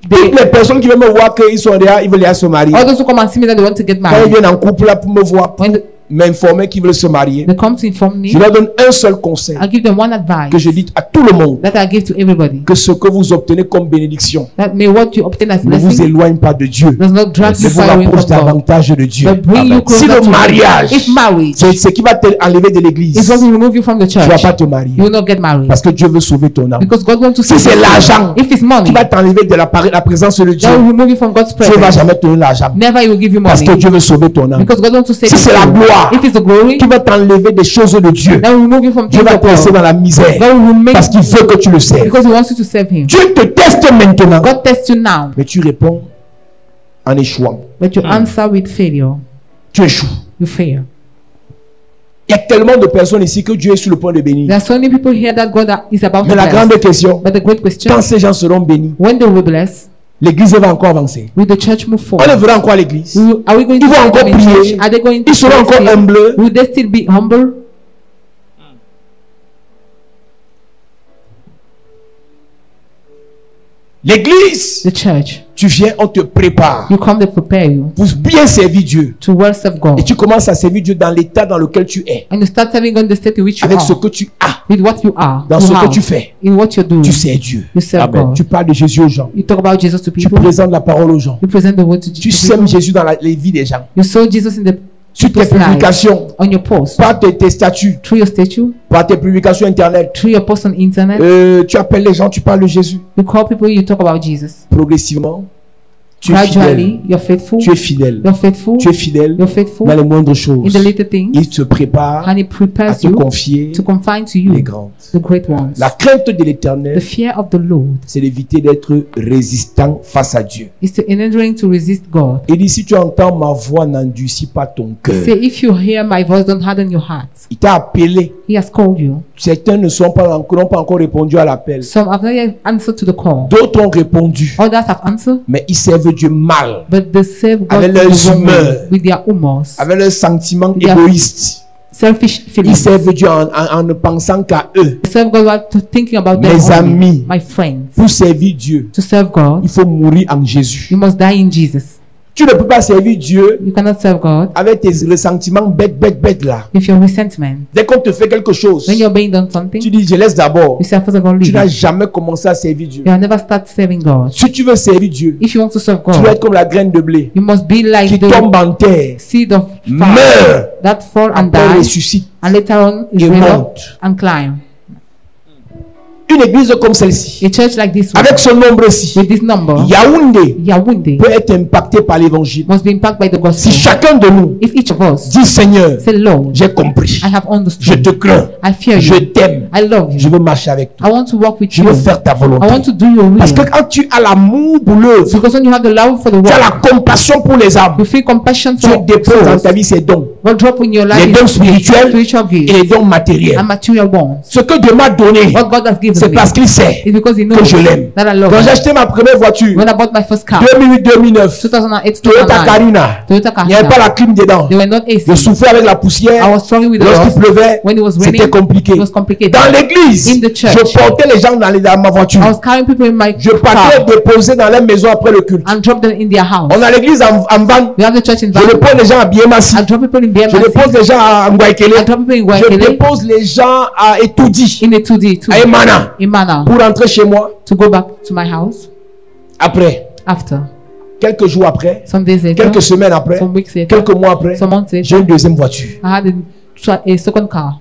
they, Toutes les personnes qui veulent me voir qu'ils sont là, ils veulent déjà se marier. all those who come and see me that they want to get Quand ils married, viennent en couple là pour me voir, pour when m'informer qu'ils veulent se marier, they come to inform me, je leur donne un seul conseil I give them one que je advice dis à tout le monde, that I give to everybody. que ce que vous obtenez comme bénédiction That may what you obtain as ne vous blessing éloigne pas de Dieu, does not drag mais you vous far away rapproche from God, davantage de Dieu. but bring you Si closer le to mariage, Him. If marriage c'est ce qui va t'enlever de l'église, is what will remove you from the tu ne vas church, pas te marier. you will not get married. Parce que Dieu veut sauver ton âme. Because God wants to Si save c'est you. l'argent If it's money, qui va t'enlever de la présence de Dieu, that will remove you from God's Dieu ne va presence. jamais te donner l'argent. Never he will give you Parce money. que Dieu veut sauver ton âme. Because God wants to save Si c'est la you. gloire If it's the glory, qui va t'enlever des choses de Dieu, that will remove you from Dieu things va of te laisser God. dans la misère. God will remain Parce qu'il veut que tu le serves. because he wants you to serve him. Dieu te teste maintenant. God tests you now, Mais tu réponds en échouant. but you answer with failure. Tu échoues. You fail. Il y a tellement de personnes ici que Dieu est sur le point de bénir. There are so many people here that God is about Mais to la bless. grande question, But the great question, quand ces gens seront bénis, when they will bless, l'église va encore avancer. will the church move On forward? le verra encore à l'église. Are we going to Ils vont see encore them in prier. church? Are they going to Ils seront pray encore still? humbles. Will they still be humble? L'église, The church, tu viens, on te prépare you come, they prepare you pour bien servir Dieu. to worship God. Et tu commences à servir Dieu dans l'état dans lequel tu es. And you start serving God in the state in which you Avec ce are, que tu as. with what you are, Dans you ce que have, tu fais. in what you're doing. Tu sers Dieu. You serve Amen. God. Tu parles de Jésus aux gens. You talk about Jesus to Tu people. présentes la parole aux gens. You present the word to Tu people. sèmes Jésus dans les vies des gens. You sow Jesus in the Sur tes people's lives, publications, on your post, par tes statuts, through your statue, par tes publications internet. through your post on internet. Tu appelles les gens, tu parles de Jésus. You call people, you talk about Jesus. Progressivement, tu es Gradually, fidèle. you're faithful. Tu es fidèle. You're faithful. Tu es fidèle You're faithful dans les moindres in choses. the little things, Il te prépare and He à prepares te you confier to confine to les you grandes. the great ones. La crainte de The l'éternel, fear of the Lord c'est d'éviter d'être résistant face à Dieu. is to enduring to resist God. Il dit, si tu entends ma voix, n'endurcis pas ton cœur. Say, if you hear my voice, don't harden your heart. Il t'a appelé. He has called you. Certains n'ont pas encore répondu à l'appel. Some have not yet answered to the call. D'autres ont répondu, Others have answered, mais ils servent Dieu mal, but they serve God Avec in the leurs wrong way, humeurs. with their humors, avec leurs sentiments Yeah. égoïstes. selfish Ils feelings. servent Dieu en ne pensant qu'à eux. They serve God while thinking about them Mes only. amis. My friends. Pour servir Dieu, To serve God, il faut mourir en Jésus. you must die in Jesus. Tu ne peux pas servir Dieu You cannot serve God avec tes ressentiments bêtes là. with your resentment. Dès qu'on te fait quelque chose, When you're being done tu something, dis, je laisse d'abord. you say, first of all, Tu leave. n'as You jamais commencé à servir Dieu. have never start serving God. Si tu veux servir Dieu, If you want to serve tu dois God, être comme la graine de blé you must be like qui the tombe en terre, seed of fire meurt, that fall and après die, ressuscite. and later on is Et raised up monte. and climb. Une église comme celle-ci, A church like this one, avec ce nombre-ci, with this number, Yaoundé Yaoundé, peut être impacté par l'évangile. must be impacted by the Si gospel. chacun de nous If each of us dit, Seigneur, say, Lord, j'ai compris, I have je understood, te crains, I fear je you, t'aime, I love je you, veux marcher avec toi, I want to walk with je you, veux faire ta I want volonté. to do your Parce que will. quand tu as l'amour pour l'œuvre, Because when you have the love for the tu as la world, compassion pour les âmes, you feel compassion Dieu for dépose dans souls. ta vie ses dons. What drop in your life les dons is spirituels spiritual et gifts les dons matériels. and material bonds. Ce que Dieu m'a donné, What God has given c'est me parce qu'il sait is because He knows que je l'aime. that I love Quand j'ai Him. acheté ma première voiture, When I bought my first car, 2008-2009, 2008, Toyota 2009, Carina, Toyota il n'y avait pas Carina, la clim dedans. they were not AC. Je souffrais avec la I poussière. was struggling with the Lorsqu'il dust. pleuvait, When it was c'était raining, compliqué. it was complicated. Dans l'église, In the church, je portais les gens dans ma voiture. I was carrying people in my Je partais car déposer dans leur maison après le culte. and drop them in their house. On a l'église en van. We have the church in Je Van. dépose les gens à Biémassi. I drop people in Je dépose BMC. les gens à Ngwaikele. I drop people in Je Waikele. dépose les gens à Etoudi, In a 2D, à Emana, Imana, pour rentrer chez moi. to go back to my house. Après, After, quelques jours après, some days later, quelques semaines après, some weeks later, quelques mois après, some months later, j'ai une deuxième voiture. I had a second car.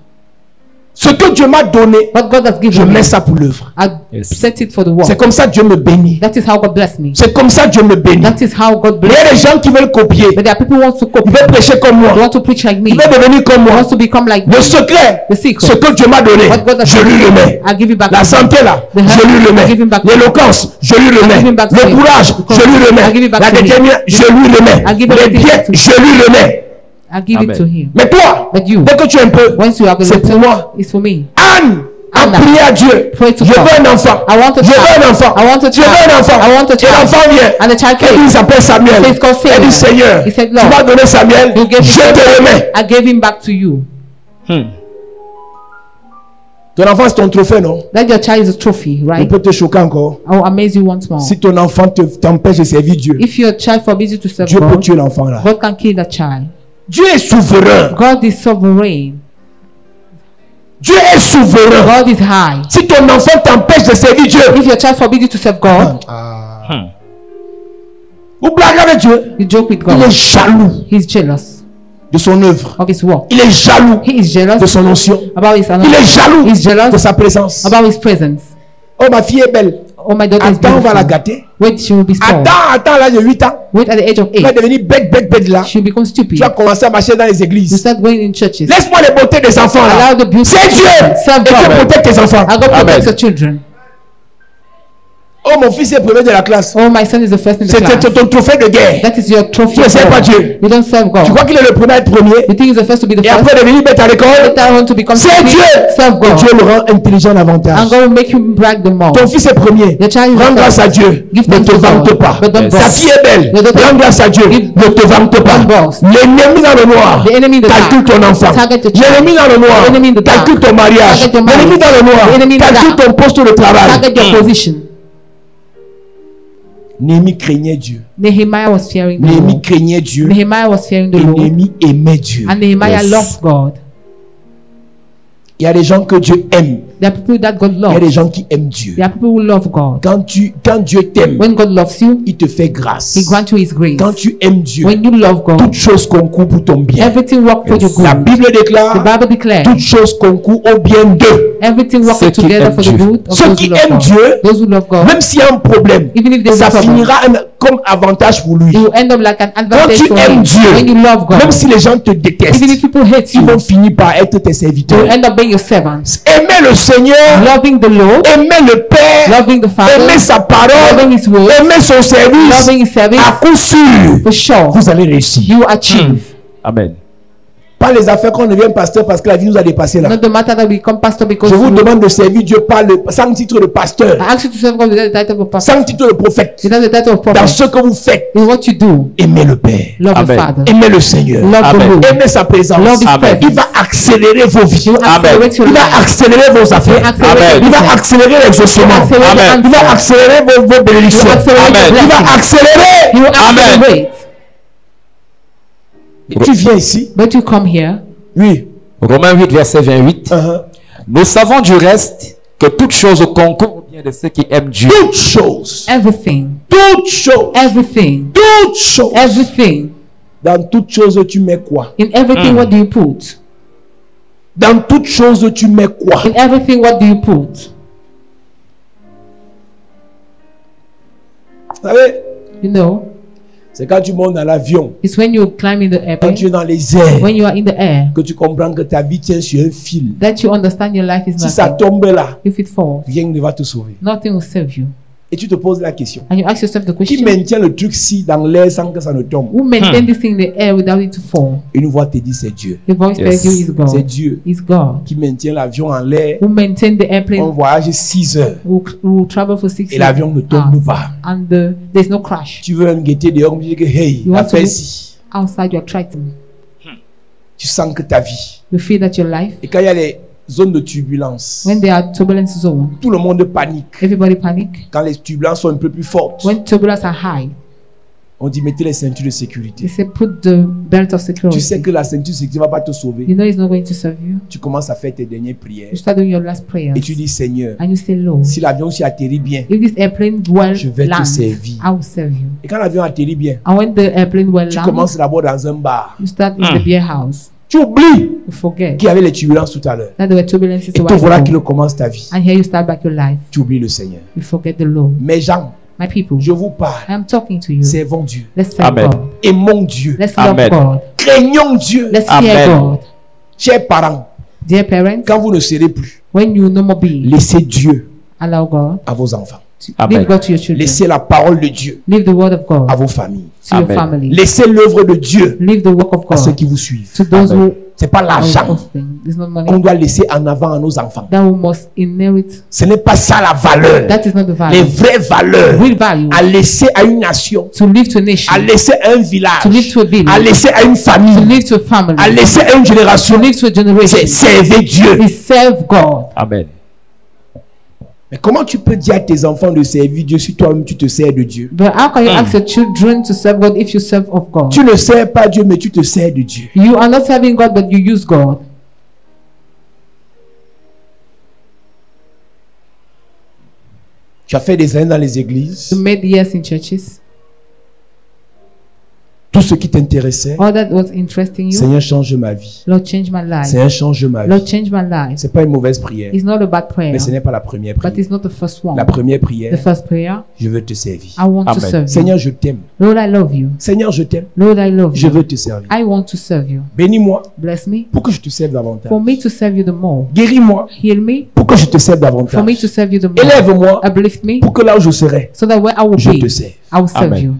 Ce que Dieu m'a donné, What God has je given me, mets ça pour l'œuvre. I Yes. set it for the C'est work. comme ça que Dieu me bénit. That is how God bless me. C'est comme ça que Dieu me bénit. That is how God Il y bless a me. des gens qui veulent copier. But there are people who want to Ils copy. veulent prêcher comme moi. They want to preach like me. Ils veulent devenir comme They moi. want to become like me. Le secret, The secret. ce que Dieu m'a donné, What God has je lui le given me, mets. I give it back La to him. santé là, The health, je lui le I give him mets. back to him. L'éloquence, je lui le I give him mets. back to Le him. courage, je lui le I give mets. it back La to him. détermination, je lui le mets. I give Les everything biens, back to him. je lui le mets. I give it Amen. to Him. Mais toi, But you, dès que tu es un peu, once you have a c'est pour little, moi. it's for me. Anne a Anna, prié à Dieu. pray to Je God. veux un enfant. I want a Je veux child. un enfant. I want a Je veux child. un enfant. I want a Et child. l'enfant vient. And the child Et came. il s'appelle Samuel. So it's called Elle dit Samuel. Seigneur, He said, tu Lord, m'as donné Samuel, You gave me je te Samuel. le remets. I gave him back to you. Ton enfant c'est ton trophée, non? That your child is a trophy, Il right? peut te choquer encore. I will amaze you once more. Si ton enfant t'empêche de servir Dieu, If your child forbids you to serve Dieu peut God, tuer l'enfant là. God can kill that child. Dieu est souverain. God is sovereign. Dieu est souverain. God is high. Si ton enfant t'empêche de servir Dieu, If your child forbids you to serve God, vous blaguez avec Dieu. you joke with Il est God. jaloux He's jealous de son œuvre. of His work. Il est jaloux He is jealous de son onction. about His Il est anointing. jaloux He's jealous de sa présence. about His presence. Oh, ma fille est belle. Oh, my daughter is Attends, on va la beautiful. gâter. Wait, she will be small. Attends, à l'âge de 8 ans. Wait, at the age of Tu vas 8, devenir bête là. she will become Tu stupid. vas commencer à marcher dans les You églises. start going in churches. Laisse-moi les beautés des enfants là. Allow the beauty C'est of Dieu. children. Serve Et tu God. protèges tes enfants. I God Amen. protects your children. Oh, mon fils est premier de la classe. Oh, my son is the first in the C'est class. ton trophée de guerre. That is your trophy. Tu ne of sers pas God. Dieu. You don't serve Tu God. crois qu'il est le premier à être premier You think he's the first to be the et first. après devenir bête à l'école? Later on to become C'est stupid. Dieu. Serve Et God. Dieu le rend intelligent davantage. And God will make you brag the more. Ton fils est premier. Your child is Rends the grâce first. à Dieu. Give Ne thanks te to vante God. pas. But don't Ta boast. fille est belle. Your daughter- Rends grâce à Dieu. Give- Ne te vante pas. Don't boast. L'ennemi dans le noir. The enemy in the Calcule dark. ton enfant. Target your child. L'ennemi dans le noir. The enemy in the dark. Calcule ton mariage. Target your marriage. L'ennemi dans le noir. The enemy in the Calcule dark. ton poste de travail. Target your position. Néhémie craignait Dieu. Nehemiah was fearing the Néhémie Lord. craignait Dieu. Nehemiah was fearing the Et Lord. Néhémie aimait Dieu. And Nehemiah Yes. loved God. Il y a des gens que Dieu aime. There are people that God Il y a des loves. gens qui aiment Dieu. There are people who love God. Quand Dieu t'aime, When God loves you, il te fait grâce. He grants you His grace. Quand tu aimes Dieu, When you love God, toutes choses concourent pour ton bien. everything works for your La good. Bible The déclare, Bible declares toutes choses concourent au bien d'eux. everything works Ceux qui together aiment for the Dieu. good of Ceux those qui who love aiment God. Dieu, Those who love God, même s'il y a un problème, even if there's ça a problem, finira comme avantage pour lui. it will end up like an Quand advantage tu for aimes him. Dieu, When you love God, même si les gens te détestent, even if people hate ils you, vont finir par être tes they will serviteurs. end up being your servants. Aimer le Seigneur, Loving the Lord, aimer le Père, loving the Father, aimer sa parole, loving His word, aimer son service, loving His service, à coup sûr, for sure, vous allez réussir. you will achieve. Amen. Pas les affaires qu'on devient pasteur parce que la vie nous a dépassé là. Not the matter that we become pastor because Je vous you- demande de servir Dieu sans titre de pasteur, I ask you to serve God without the title of pastor, sans titre de prophète. without the title of Dans prophet. ce que vous faites, In what you do, aimez le Père, love the Amen. Father, aimez le Seigneur, love the Amen. Lord. aimez sa présence. Love His Amen. presence. Il va accélérer vos vies. You will accelerate your Il va life. accélérer vos affaires. Accelerate Amen. your Il va business. accélérer l'exaucement. Accelerate Amen. your Il va answer. accélérer vos bénédictions. Accelerate Amen. your Il va blessing. accélérer. You will Amen. accelerate. Et tu viens ici. But you come here. Oui. Romains 8, verset 28. Nous savons du reste que toute chose concourt au bien de ceux qui aiment Dieu. Toutes choses. Everything. Toutes choses. Everything. Toutes choses. Everything. Dans toutes choses, tu mets quoi? In everything, what do you put? Dans toutes choses, tu mets quoi? In everything, what do you put? Vous savez, You know, c'est quand tu montes dans l'avion, it's when you climb in the quand tu es airplane, dans les airs, when you are in the air, que tu comprends que ta vie tient sur un fil. that you understand your life is Si ça nothing. tombe là, If it falls, rien ne va te sauver. nothing will save you. Et tu te poses la question. And you ask yourself the Qui question, maintient le truc ci dans l'air sans que ça ne tombe? who maintain this thing in the air without it to fall? Une voix te dit c'est Dieu. The voice Yes. tells you is C'est God. Dieu Is God. qui maintient l'avion en l'air. Who maintain the On airplane, voyage 6 heures who travel for 6 et l'avion ne tombe hours. pas. And there's no crash. Tu veux même guetter dehors, tu dis que hey, You la want to fait look- ci. Outside you're threatened. Tu sens que ta vie. You feel that your life, Et quand il y a les zones de turbulence, when there are turbulence zone, tout le monde panique. everybody panic. Quand les turbulences sont un peu plus fortes, When turbulence are high, on dit mettez les ceintures de they sécurité. say put the belt of Tu sais security. que la ceinture de sécurité ne va pas te sauver. You know it's not going to serve you. Tu commences à faire tes dernières prières. You start doing your last prayers. Et tu dis Seigneur, And you say, Lord, si l'avion s'y atterrit bien, if this airplane well Je vais te lands, servir. I will serve you. et quand l'avion atterrit bien, And when the airplane well tu lands, commences d'abord dans un bar. you start in the beer house. Tu oublies You forget qu'il y avait les turbulences tout à l'heure. that there were turbulences Et a te while voilà ago. qu'il recommence ta vie. And here you start back your life. Tu oublies le Seigneur. You forget the Lord. Mes gens, My people, je vous I parle. am talking to you. Servons Dieu. Let's serve Amen. God. Aimons Dieu. Let's love Amen. God. Craignons Dieu. Let's Amen. fear God. Chers parents, Dear parents, quand vous ne serez plus, when you no more be, laissez Dieu allow God. à vos enfants. Amen. Leave God to your children. Laissez la parole de Dieu Leave the word of God à vos familles. to your Amen. family. Laissez l'œuvre de Dieu Leave the work of à ceux God qui vous suivent. to those Amen. who C'est pas are l'argent hosting. It's not qu'on money doit laisser en avant à nos enfants. that we must inherit. Ce n'est pas ça la valeur. That is not the Les value. vraies valeurs Real value à laisser à une nation, to live to a nation, à laisser à un village, to live to a village, à laisser à une to famille, live to a family, à laisser à une to génération. live to a C'est generation. servir Dieu. Is serve God. Amen. Mais comment tu peux dire à tes enfants de servir Dieu si toi-même tu te sers de Dieu? But how can you ask your children to serve God if you serve of God? Tu ne sers pas Dieu, mais tu te sers de Dieu. You are not serving God, but you use God. Tu as fait des années dans les églises. You made years in churches. Tout ce qui t'intéressait. All that was interesting you. Seigneur, change ma vie. Lord, change my life. Seigneur, change ma Lord, vie. change my life. C'est pas une mauvaise prière. It's not a bad prayer, Mais ce n'est pas la première but prière. it's not the first one. La première The prière, first prayer, je veux te servir. I want to Amen. serve you. Seigneur, je t'aime. Lord, I love you. Seigneur, je t'aime. Lord, I love Je you. veux te servir. I want to serve you. Bénis-moi Bless me. pour que je te serve davantage. For me to serve you the more. Guéris-moi Heal me. pour que je te serve For me davantage. to serve you the more. Élève-moi Uplift me. pour que là où je serai, So that where I will je be, te serve. I will serve Amen. you.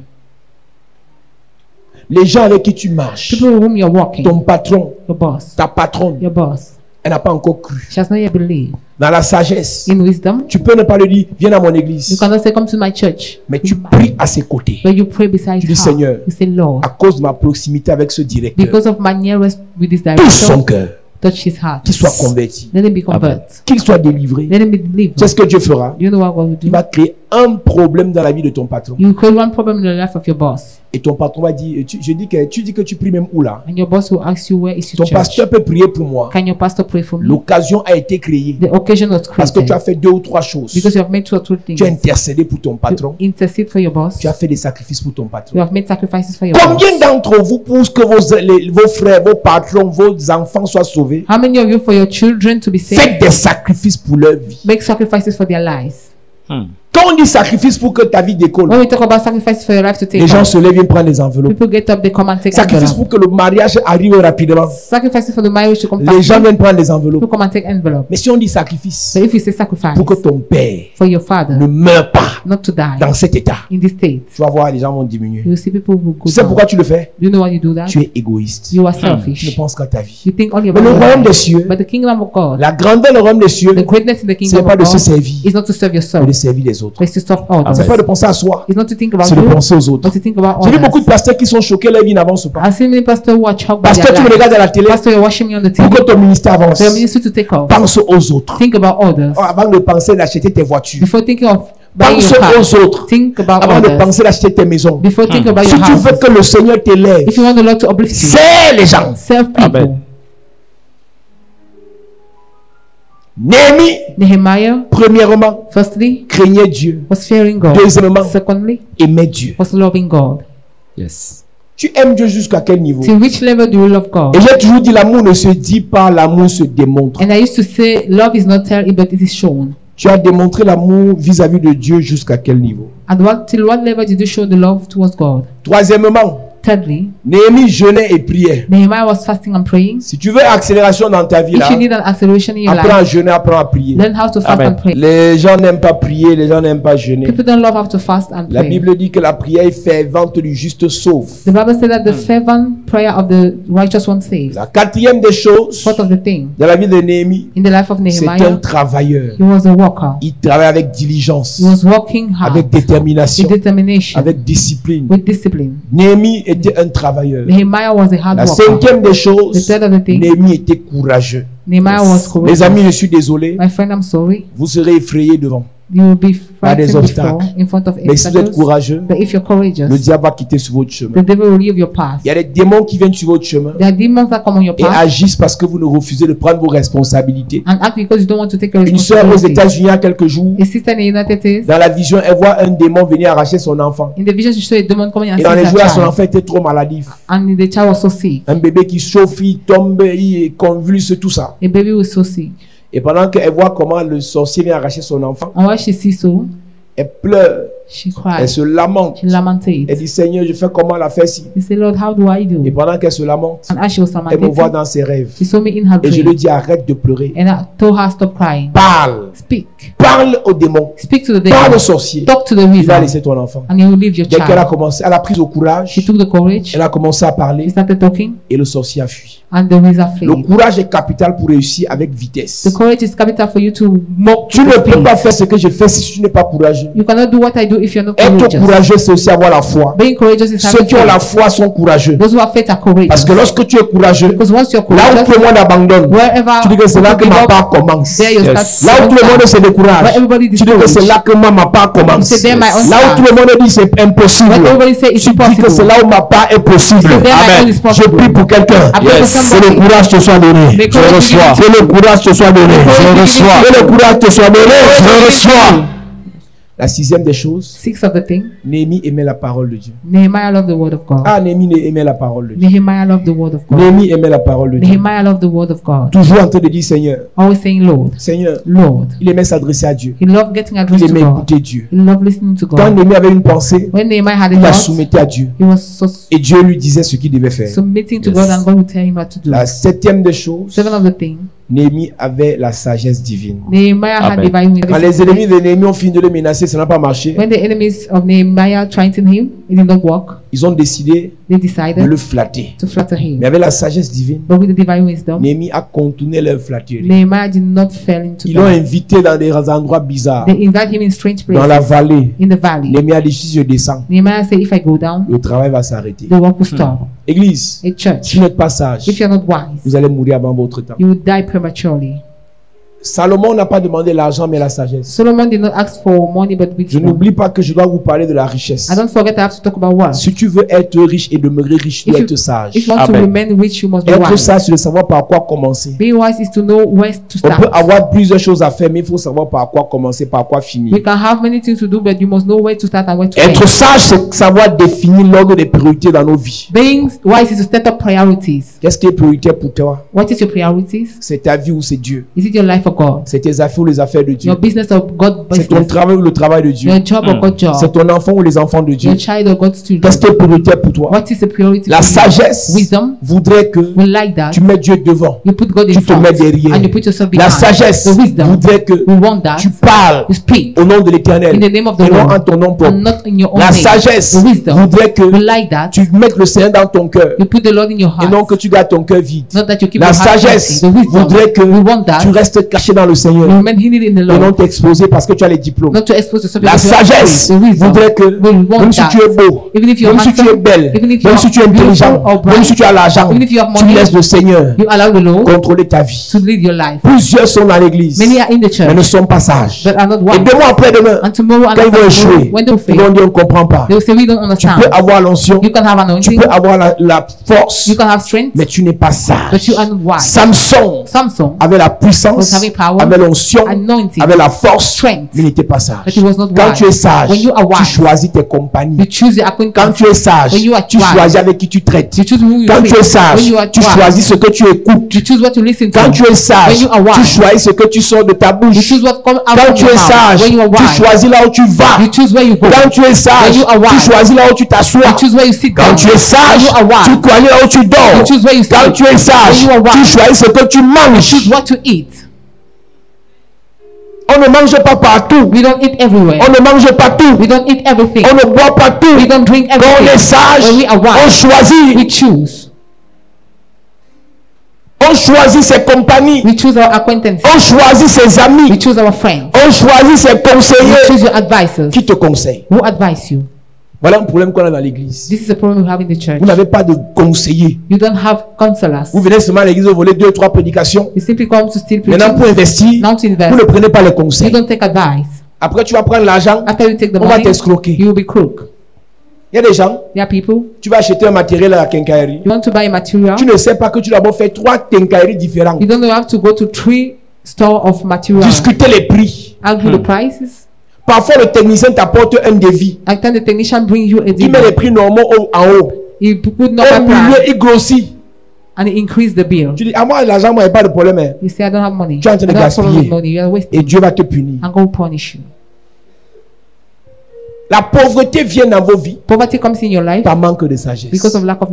Les gens avec qui tu marches, People with whom you're walking, ton patron, your boss, ta patronne, your boss, elle n'a pas encore cru. she has not yet believed. Dans la sagesse, In wisdom, tu peux ne pas lui dire, viens à mon you église. cannot say, come to my church. Mais tu pries à ses côtés. But you pray beside Tu dis, her. Seigneur, You say, Lord, à cause de ma proximité avec ce directeur, because of my nearest with this touche son director, cœur, touch his heart. qu'il soit converti, Let him be converted. qu'il soit délivré. Let him be delivered. C'est ce que Dieu fera. Do you know what God will Il do? va créer un problème dans la vie de ton patron. You will create one problem in the life of your boss. Et ton patron va dire, tu dis que tu pries même où là? And your boss will ask you, where is Ton your church? pasteur peut prier pour moi. Can your pastor pray for me? L'occasion a été créée The occasion was parce que tu as created fait 2 ou 3 choses. because you have made 2 or 3 things. Tu as intercédé pour ton patron. You intercede for your boss. Tu as fait des sacrifices pour ton You patron. have made sacrifices for your boss. Combien d'entre vous poussent que vos frères, vos patrons, vos enfants soient sauvés? How many of you for your children to be saved? Faites des sacrifices pour leur vie. Make sacrifices for their lives. Quand on dit sacrifice pour que ta vie décolle, When we talk about sacrifices for your life to take les gens off, se lèvent, viennent prendre des enveloppes. people get up, they come and take Sacrifice envelope. pour que le mariage arrive rapidement. Sacrifices for the marriage to come Les gens fast. viennent prendre des People enveloppes. come and take envelope. Mais si on dit sacrifice, So if you say sacrifice pour que ton père for your father ne meure pas not to die dans cet état, in this state, tu vas voir, les gens vont diminuer. you will see people who go Tu sais down. pourquoi tu le fais? Do you know why you do that? Tu es égoïste. You are Tu ne selfish. penses qu'à ta vie. You think only Mais about le your royaume des life. cieux, But the kingdom of God, la grandeur du royaume des cieux, the greatness in the ce kingdom n'est pas of de se God servir, is not to serve mais yourself, de servir les autres. but it's to serve Ce others. n'est pas de penser à soi, It's not to think about c'est de you, penser aux autres. but to think about J'ai vu beaucoup de others. pasteurs qui sont choqués, leur vie n'avance pas. I've seen many pastors who are shocked by Pasteur, tu their me life. regardes à la télé, Pastor, you're watching me on the pour TV. que ton ministère avance. For your ministry to take off. Pense aux autres. Think about others. Oh, avant de penser d'acheter tes voitures, Before thinking of buying pense your car, aux autres. think about Avant de others. penser d'acheter tes maisons. Before think about Si your tu veux house. que le Seigneur t'élève, If you want the Lord to uplift you, sers les gens. serve people. Amen. Néhémie, Nehemiah, premièrement, firstly, craignait Dieu. was fearing God. Deuxièmement, Secondly, aimait Dieu. was loving God. Yes. Tu aimes Dieu jusqu'à quel niveau? To which level do you love God? Et j'ai toujours dit, l'amour ne se dit pas, l'amour se démontre. And I used to say, love is not tell, but it is shown. Tu as démontré l'amour vis-à-vis de Dieu jusqu'à quel niveau? And till what level did you show the love towards God? Troisièmement, Thirdly, Néhémie jeûnait et priait. Nehemiah was fasting and praying. Si tu veux accélération dans ta vie If là, you need an acceleration in your apprends à life, jeûner, apprends à prier. learn how to fast Amen. and pray. Les gens n'aiment pas prier, les gens n'aiment pas jeûner. People don't love how to fast and La pray. Bible dit que la prière fervente du juste sauve. The Bible said that the fervent prayer of the righteous one saves. La quatrième des choses Fourth of the thing, dans la vie de Néhémie, in the life of c'est un Nehemiah, travailleur. he was a worker. Il travaille avec diligence, He was working hard, avec détermination, with determination, avec discipline. with discipline. Néhémie était un travailleur. Nehemiah was a hard La worker. cinquième des The choses, third of the thing, Néhémie était courageux. Nehemiah was courageous. Les amis, je suis désolé, My friend, I'm sorry. vous serez effrayés devant. You will be des frightened obstacles. before in front of Mais si vous êtes obstacles. courageux, But if you're courageous, le diable va quitter sur votre chemin. the devil will leave your path. Il y a des démons qui viennent sur votre chemin There are demons that come on your et path agissent parce que vous ne refusez de prendre vos responsabilités. and act because you don't want to take your Une sœur aux responsibility. États-Unis il y a quelques jours, A sister in the United States, dans la vision, elle voit un démon venir arracher son enfant. in the vision, she saw a demon coming and Et dans les seized jours, her son child. enfant était trop maladif. And the child was so sick. Un bébé qui chauffe, il tombe, il convulse, tout ça. A baby was so sick. Et pendant qu'elle voit comment le sorcier vient arracher son enfant, And while she sees so, elle pleure, she elle cried. se lamente. She lamented. Elle dit, Seigneur, je fais comment la faire si? She said, Lord, how do I do? Et pendant qu'elle se lamente, And as she was elle me voit lamenting, dans ses rêves. she saw me in her Et je lui dream. dis, arrête de pleurer. And I told her, stop crying. Parle. Speak. Parle au démon. Speak to the Parle au devil. sorcier. Talk to the Il va wizard. laisser ton enfant. And he will leave your Dès qu'elle a child. commencé, elle a pris au courage. She took the courage. Elle a commencé à She parler started talking. et le sorcier a fui. And the wizard Le fled. courage est capital pour réussir avec vitesse. The courage is capital for you to walk Tu ne with peux speed. pas faire ce que je fais si tu n'es pas courageux. You cannot do what I do if you're not Être courageous. courageux, c'est aussi avoir la foi. Being courageous is Ceux having qui ont la faith. foi sont courageux. Those who have faith are courageous. Parce que lorsque tu es courageux, Because once you're là où courageous, tout le monde abandonne, wherever tu dis que c'est là que people ma give part up, commence. there you Yes. start. Là où tout le monde se décourage, Where everybody tu dis que c'est discouraged. là que ma part commence. You say, there my own Là où tout le monde dit c'est impossible, When everybody say it's tu dis que c'est impossible. là où ma part est possible. You say, there my own Amen. is Je possible. prie pour quelqu'un. I pray for Que somebody. le courage te soit donné. May Je courage reçois. be given. Que le courage te soit donné. Je reçois. Que le courage te soit donné. Je reçois. La sixième des choses, Six of the thing, Néhémie aimait la parole de Dieu. Nehemiah loved the word of God. Ah, Néhémie aimait la parole de Dieu. Nehemiah loved the word of God. Néhémie aimait la parole de Dieu. Nehemiah loved the word of God. Toujours en train de dire Seigneur, Always saying, Lord, Seigneur. Lord. Il aimait s'adresser à Dieu. He loved getting addressed Il to aimait God. écouter Dieu. He loved listening to Quand God. Néhémie avait une pensée, When Nehemiah had il la a thought, soumettait à Dieu. he was so Et Dieu lui disait ce qu'il devait faire. submitting to Yes. God, and God would tell him what to do. La septième des choses, Seven of the thing, Néhémie avait la sagesse divine. Nehemiah had Amen. divine Quand les wisdom. ennemis de Néhémie ont fini de le menacer, ça n'a pas marché. When the enemies of Nehemiah threatened him, it did not work. Ils ont décidé They de decided le flatter. to flatter him. Mais avec la sagesse divine, But with the divine wisdom, Néhémie a contourné leur flatterie. Nehemiah did not fall into Ils l'ont that. invité dans des endroits bizarres. They invite him in strange Dans la places, vallée. in the valley. Néhémie a dit, si je descends, Nehemiah said, if I go down, le travail va s'arrêter. the work will stop. Église, A church, si vous n'êtes pas sage, if you're not wise, vous allez mourir avant votre temps. you will die prematurely. Salomon n'a pas demandé l'argent, mais la sagesse. Solomon did not ask for money but Je wisdom. n'oublie pas que je dois vous parler de la richesse. I don't forget I have to talk about wealth. Si tu veux être riche et demeurer riche, tu dois être sage. If you want to Amen. remain rich, you must be Être wise. sage, c'est de savoir par quoi commencer. Being wise is to know where to On peut start. avoir plusieurs choses à faire, mais il faut savoir par quoi commencer, par quoi finir. We can have many things to do, but you must know where to start and where to Être end. sage, c'est savoir définir l'ordre des priorités dans nos vies. Being wise is to set up priorities. Qu'est-ce qui est prioritaire pour toi? What is your priorities? C'est ta vie ou c'est Dieu? Is it your life or God? C'est tes affaires ou les affaires de Dieu? Your business or God C'est ton business? travail ou le travail de Dieu? Your job or God job? C'est ton enfant ou les enfants de Dieu? Your child or God's children? Qu'est-ce qui est prioritaire pour toi? What is the priority La for you? sagesse Wisdom voudrait que will like that. tu mets Dieu devant. You put God in Tu te front mets derrière. and you put yourself La behind. sagesse The wisdom voudrait que we want that. tu parles You speak au nom de l'Éternel in the name of the et non Lord en ton nom propre. and not in your own La name. sagesse The wisdom voudrait que will like that. tu mettes le Seigneur dans ton cœur You put the Lord in your et non heart. que tu gardes ton cœur vide. Not that you keep La your heart sagesse empty. The wisdom voudrait que we want that. tu restes caché dans le You Seigneur remain hidden in the et non Lord. t'exposer parce que tu as les diplômes. Not to expose yourself. La because you have sagesse faith. The wisdom voudrait que will want même si that. tu es beau, Even if you're même si tu es handsome, belle, even if you même si tu es are intelligent, beautiful or bright, même si tu as l'argent, even if you have tu money, laisses le Seigneur you allow the Lord contrôler ta vie. to lead your life. Plusieurs sont dans l'église, Many are in the mais ne church sont pas sages. but are not Et wise. demain après-demain, And tomorrow and quand ils vont after tomorrow, échouer, when they ils vont fail, dire on ne comprend pas. they will say we don't Tu understand. peux avoir l'onction, You can have tu anointing, peux avoir la force, you can have strength, mais tu n'es pas but sage. you are not wise. Samson Samson avait la was puissance, having having power, avait l'onction, anointing, avait la force, strength, mais il n'était pas sage. but he was not Quand wise. tu es sage, When you are tu wise, choisis tes compagnies. you choose your Quand acquaintance. tu es sage, When you are tu wise, choisis avec qui tu traites. you choose who you Quand tu es meet. sage, When you are tu wise, choisis ce que tu écoutes. you choose what to listen to. Quand tu es When sage, you are tu wise, choisis ce que tu sors de ta you bouche. choose what comes out Quand from tu your es mouth. sage, When you are tu wise, choisis là où tu vas. you choose where you go. Quand tu es sage, When you are tu wise, choisis là où tu t'assois. you choose where you sit Quand down. tu es sage, When you are wise, tu choisis là où tu dors. you choose where you Quand sleep. tu es sage, When you are wise, tu choisis ce que tu you manges. choose what to eat. On ne mange pas partout. We don't eat everywhere. On ne mange pas tout. We don't eat everything. On ne boit pas tout. We don't drink Quand on est everything. sage, When we are on wise, choisit. we choose. On choisit ses compagnies. We choose our acquaintances. On choisit ses We amis. choose our friends. On choisit ses We conseillers. choose your advisors. Qui te conseille? Who advise you? Voilà un problème qu'on a dans l'église. This is a problem we have in the church. Vous n'avez pas de conseiller. You don't have counselors. Vous venez seulement à l'église, vous volez 2 ou 3 prédications. You simply come to steal Maintenant, preaching. pour investir, Now to vous invest. ne prenez pas les You conseils. don't take advice. Après, tu vas prendre l'argent. After you take the On va money, t'escroquer. you will be crook. Il y a des gens, There are people, tu vas acheter un matériel à la quincaillerie. you want to buy a material. Tu ne sais pas que tu dois d'abord faire 3 quincailleries différentes. You don't know you have to go to 3 stores of material. Discuter les prix. Argue the prices. Parfois, le technicien t'apporte un devis. And then the technician bring you a Il met les deal. prix normaux en haut. He put Au number milieu, price il grossit. and he increase the bill. Tu dis, ah moi, l'argent, moi, il n'y a pas de problème. Hein. You say, I don't have money. Tu es en train de I don't have problem with gaspiller. money. You are Et wasting. Dieu va te punir. I'm going to punish you. La pauvreté vient dans vos vies Poverty comes in your life par manque de sagesse. because of lack of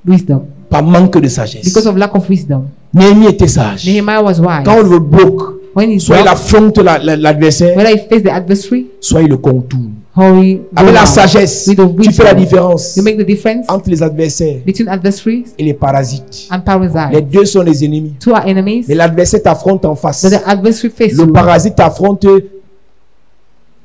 wisdom. Par manque de sagesse. Because of lack of wisdom. Néhémie était sage. Nehemiah was wise. Quand on le bloque, When he's soit il blocked, affronte l'adversaire, whether he face the adversary soit il le contourne. or he go Avec la down. sagesse, With the tu fais la wisdom, différence you make the difference entre les adversaires between adversaries et les parasites. and Les parasites. deux sont des ennemis. Two are enemies, Mais l'adversaire t'affronte en face. but the adversary face Le you. parasite t'affronte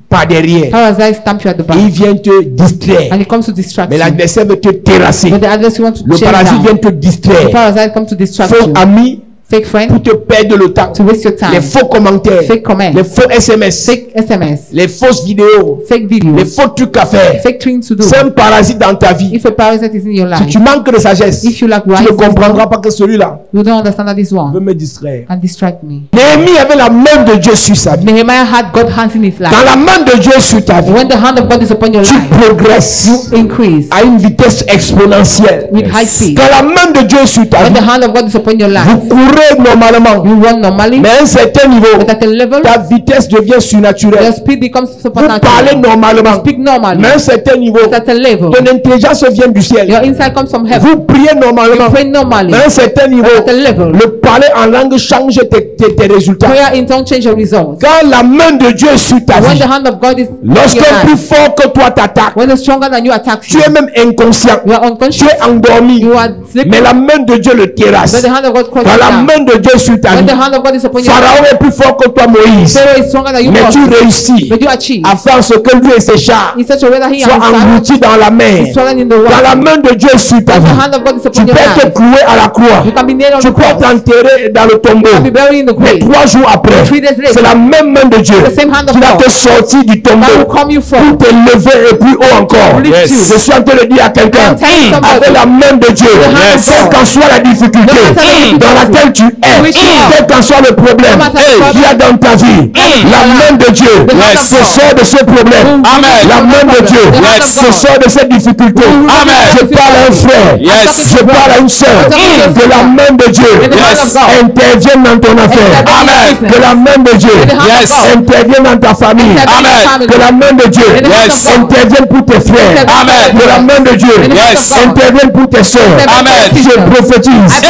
par derrière. Parasite stamp you at the Et il back, vient te distraire. and he comes to distract Mais you. l'adversaire veut te terrasser. But the adversary wants to Le tear parasite you vient down. te The distraire. parasite comes to distract Faux you. ami Fake friend pour te perdre le temps. to waste your Les time. faux commentaires. Fake comments. Les faux SMS. Fake SMS. Les fausses vidéos. Fake Les videos. faux trucs à faire. Fake things to do. C'est un parasite dans ta vie. If a parasite is in your Si life, tu manques de sagesse, if you lack tu ne wise comprendras wisdom, pas que celui-là you don't understand that this veut one me distraire. and distract me. Néhémie avait la main de Dieu sur sa vie. Nehemiah had God's hands in his Quand life. la main de Dieu est sur ta vie, When the hand of God is upon your tu life, progresses increase à une vitesse exponentielle. with high speed. Quand la main de Dieu est sur ta When vie, the hand of God is upon your vous life, courez normalement. you run normally, Mais à un certain niveau, but at a level, ta vitesse devient your surnaturelle. speed becomes Vous parlez supernatural. normalement. Speak normally, Mais à un certain niveau, but at a level, ton intelligence vient du ciel. your insight comes from heaven. Vous priez normalement. You pray normally, Mais à un certain niveau, at a level, le parler en langue change tes résultats. prayer in tongue change your results. Quand la main de Dieu est sur ta When vie, the hand of God is in your lorsqu'un plus life, fort que toi t'attaque, when it's stronger than you attacks tu you, es même inconscient. you are Tu unconscious, es endormi. you are sleeping, Mais la main de Dieu le terrasse. but the hand of God crushes Quand you la down. main de Dieu est sur ta When vie, the hand of God is upon your Pharaon life, est plus fort que toi, Moïse. Pharaoh is stronger than you, Mais tu Moses, réussis but you achieve à faire ce que lui et ses chars in such a way that he soient understands engloutis dans la mer. is swollen in the Quand la water. main de Dieu est sur ta When the vie, hand of God is tu upon your peux te life, clouer à la croix. you can be nailed on Tu the peux cross, t'enterrer dans le tombeau. you can be buried in the Mais grave. 3 jours après, 3 days later, c'est la même main de Dieu the same hand of qui va God te sortir du that will tombeau come you pour from. te lever et plus haut encore. Lift you. Je suis en train de dire à quelqu'un, I'm telling somebody, avec la main de Dieu, hand of quelle God, qu'en soit la difficulté no matter the difficulty dans laquelle tu es, which you are, quel qu'en soit le problème no matter the problem qu'il y a dans ta vie, la main de Dieu the hand of se God sort de ce problème. Amen. La main de Dieu The hand of se God sort de cette difficulté. Amen. Je parle à un frère, je parle à une soeur, que la main de Dieu the hand of God intervienne dans ton affaire. Amen. Que la main de Dieu the hand of God intervienne dans ta famille. intervienne dans ta famille. Que la main de Dieu the hand of God intervienne pour tes frères. Amen. Que la main de Dieu the hand of God intervienne pour tes soeurs. Amen. Je prophétise,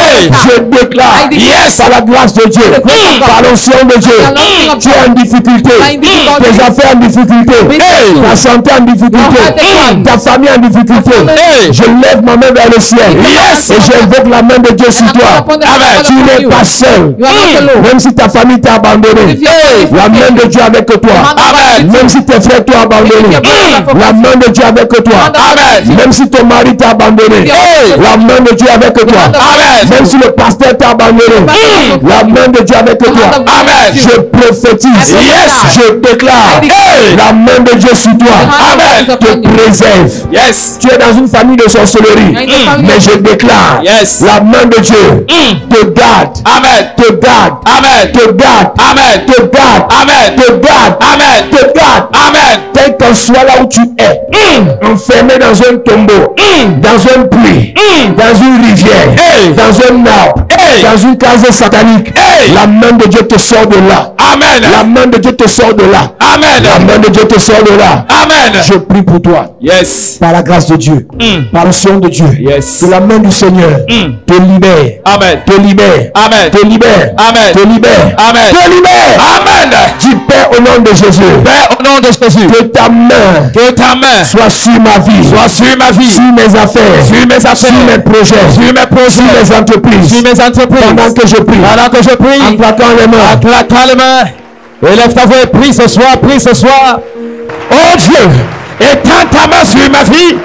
je déclare par la grâce de Dieu, par l'onction de Dieu, tu es en difficulté, tes affaires en difficulté, ta santé en difficulté, ta famille en difficulté. Je lève ma main vers le ciel et j'invoque la main de Dieu sur toi. Tu n'es pas seul. You are not alone. Même si ta famille t'a abandonné, la main de Dieu avec toi. Même si tes frères t'ont abandonné, la main de Dieu avec toi. Même si ton mari t'a abandonné, la main de Dieu avec toi. Même si le pasteur t'a abandonné, Soléré. La main de Dieu avec toi. Amen. Je prophétise. Yes. Je déclare. Hey. La main de Dieu sur toi. Amen. Te préserve. Yes. Tu es dans une famille de sorcellerie. Mais je déclare. Yes. La main de Dieu te garde. Amen. Te garde. Amen. Te garde. Amen. Te garde. Amen. Te garde. Amen. Te garde. Amen. Tel qu'en soit là où tu es. Enfermé dans un tombeau. Dans un puits. Dans une rivière. Hey. Dans un arbre. Hey. Dans une case satanique. Hey. La main de Dieu te sort de là. Amen. La main de Dieu te sort de là. Amen. La main de Dieu te sort de là. Amen. Je prie pour toi. Yes. Par la grâce de Dieu. Par le son de Dieu. Yes. Que la main du Seigneur te libère. Amen. Te libère. Amen. Te libère. Amen. Te libère. Amen. Te libère. Amen. Dis Père au nom de Jésus. Père, au nom de Jésus, Que ta main que ta main soit sur ma vie. soit sur ma vie, Sur mes affaires. sur mes affaires, Sur mes projets. sur mes projets, Sur mes entreprises. sur mes entreprises. Pendant que je prie. Pendant que je En prie, claquant les mains. claquant les mains, élève ta voix et prie ce soir, prie ce soir. Oh Dieu, étends ta main sur ma vie,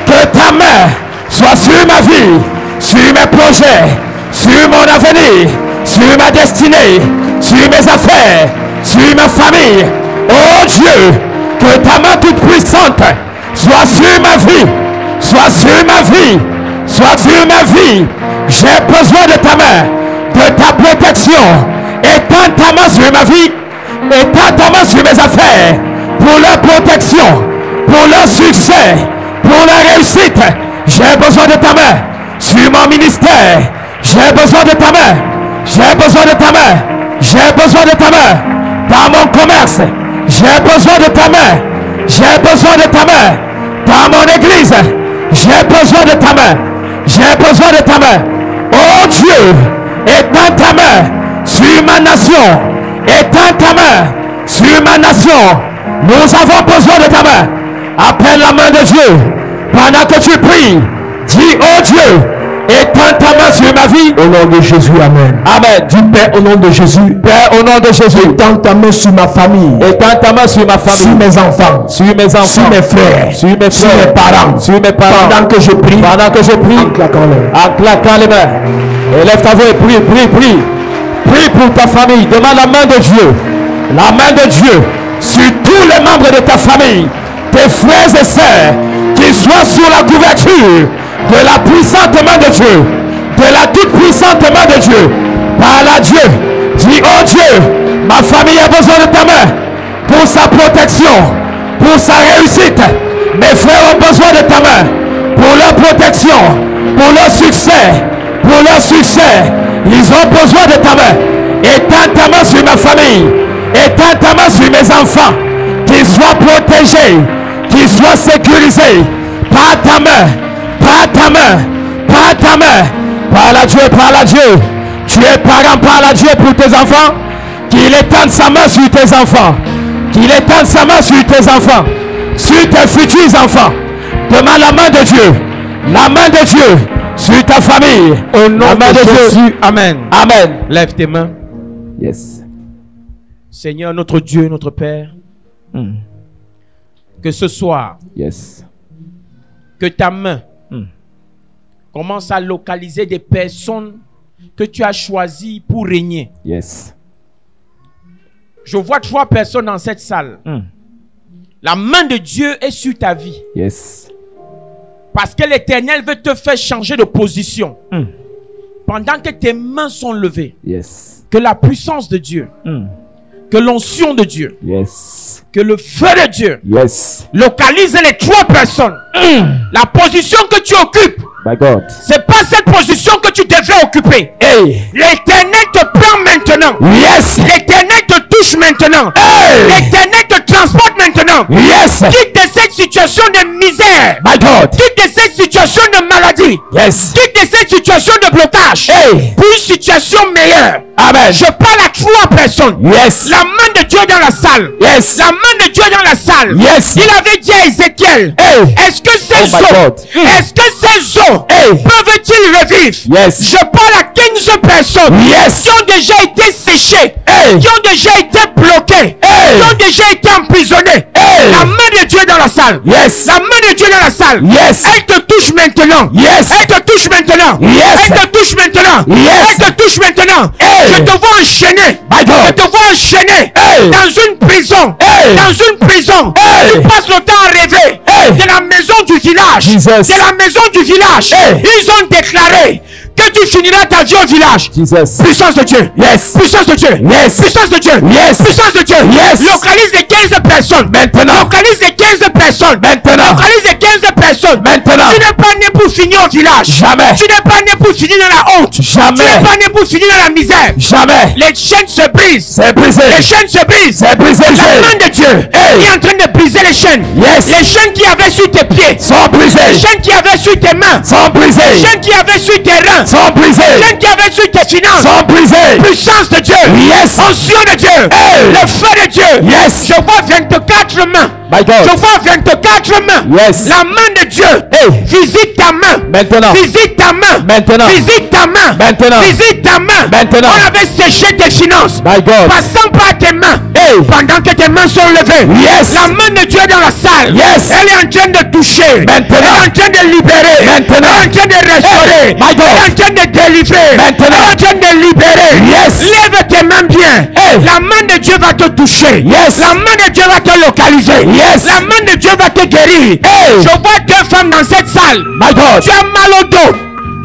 que ta main soit sur ma vie, sur mes projets, sur mon avenir, sur ma destinée, sur mes affaires, sur ma famille. Oh Dieu, que ta main toute puissante soit sur ma vie, soit sur ma vie, soit sur ma vie. J'ai besoin de ta main, de ta protection. Étends ta main sur ma vie, étends ta main sur mes affaires, pour leur protection, pour leur succès, pour leur réussite. J'ai besoin de ta main sur mon ministère. J'ai besoin de ta main. J'ai besoin de ta main. J'ai besoin de ta main dans mon commerce. J'ai besoin de ta main. J'ai besoin de ta main dans mon église. J'ai besoin de ta main. J'ai besoin de ta main. Oh Dieu, étends ta main sur ma nation. Étends ta main sur ma nation. Nous avons besoin de ta main. Appelle la main de Dieu. Pendant que tu pries, dis, oh Dieu, étends ta main sur ma vie. Au nom de Jésus, Amen. Amen. Dis Père au nom de Jésus. Père, au nom de Jésus, Étends ta main sur ma famille. étends ta main sur ma Sur famille, mes enfants. sur mes enfants, Sur mes frères. sur mes Sur frères, mes parents. sur mes parents. Pendant que je prie. Pendant que je prie, En claquant les mains. en claquant les mains, élève ta voix et prie, prie, prie. Prie pour ta famille. Demande la main de Dieu. La main de Dieu sur tous les membres de ta famille, tes frères et sœurs, qu'ils soient sous la couverture de la puissante main de Dieu, de la toute puissante main de Dieu. Parle à Dieu. Dis, oh Dieu, ma famille a besoin de ta main pour sa protection, pour sa réussite. Mes frères ont besoin de ta main pour leur protection, pour leur succès, pour leur succès. Ils ont besoin de ta main. Étends ta main sur ma famille. Étends ta main sur mes enfants. Qu'ils soient protégés, qu'ils soient sécurisés par ta main, par ta main, par ta main. Parle à Dieu, parle à Dieu. Tu es parent, parle à Dieu pour tes enfants. Qu'il étende sa main sur tes enfants. Qu'il étende sa main sur tes enfants, sur tes futurs enfants. Demande la main de Dieu. La main de Dieu sur ta famille. Au nom La main de de Dieu. Jésus. Amen. Amen. Lève tes mains. Yes. Seigneur, notre Dieu, notre Père, que ce soir, Yes. que ta main commence à localiser des personnes que tu as choisies pour régner. Yes. Je vois 3 personnes dans cette salle. La main de Dieu est sur ta vie. Yes. Parce que l'Éternel veut te faire changer de position. Pendant que tes mains sont levées, Yes. que la puissance de Dieu, que l'onction de Dieu, Yes. que le feu de Dieu Yes. localise les 3 personnes. La position que tu occupes, My God. c'est pas cette position que tu devais occuper. Hey. L'Éternel te prend maintenant. Yes. L'Éternel te touche maintenant. Hey. L'Éternel te transporte maintenant. Yes. Quitte de cette situation de misère. My God. Quitte de cette situation de maladie. Yes. Quitte de cette situation de blocage. Hey. Pour une situation meilleure. Amen. Je parle à 3 personnes. Yes. La main de Dieu dans la salle. Yes. La main de Dieu dans la salle. Yes. Il avait dit à Ézéchiel, éternel, est-ce que ces eaux peuvent-ils revivre? Je parle à 15 personnes qui ont déjà été séchées, qui ont déjà été bloquées, qui ont déjà été emprisonnées. La main de Dieu est dans la salle. La main de Dieu est dans la salle. Elle te touche maintenant. Elle te touche maintenant. Elle te touche maintenant. Elle te touche maintenant. Je te vois enchaîné. Je te vois enchaîné dans une prison. Dans une prison. Tu passes le temps à rêver de la maison du village. De la maison du village. Ils ont déclaré que tu finiras ta vie au village. Puissance de Dieu. Puissance de Dieu. Puissance de Dieu. Puissance de Dieu. Localise les 15 personnes. Maintenant. Localise les 15 personnes. Maintenant. Localise les 15 personnes. Maintenant. Tu n'es pas né pour finir au village. Jamais. Tu n'es pas né pour finir dans la honte. Jamais. Tu n'es pas né pour finir dans la misère. Jamais. Les chaînes se brisent. C'est brisé. Les chaînes se brisent. C'est brisé. La main de Dieu est en train de briser les chaînes. Les chaînes qui avaient sur tes pieds sont brisées. Les chaînes qui avaient sur tes mains sont brisées. Les chaînes qui avaient sur tes reins sont brisées. Les chaînes qui avaient sur tes finances sont brisées. Puissance de Dieu. Onction de Dieu. Le feu de Dieu. Je vois 24 mains. Je vois 24 mains. La main de Dieu. Visite ta main. Maintenant. Visite ta main. Maintenant. Visite ta main. Maintenant. Visite ta main. Maintenant. On avait séché tes finances. Passant par tes mains. Pendant que tes mains sont levées. La main de Dieu est dans la salle. Elle est en train de toucher. Maintenant. Elle est en train de libérer. Maintenant. Elle est en train de restaurer. Elle est en train de délivrer. Maintenant. Elle est en train de libérer. Lève tes mains bien. La main de Dieu va te toucher. La main de Dieu va te localiser. La main de Dieu va te guérir. Je vois 2 femmes dans cette salle. Tu as mal au dos.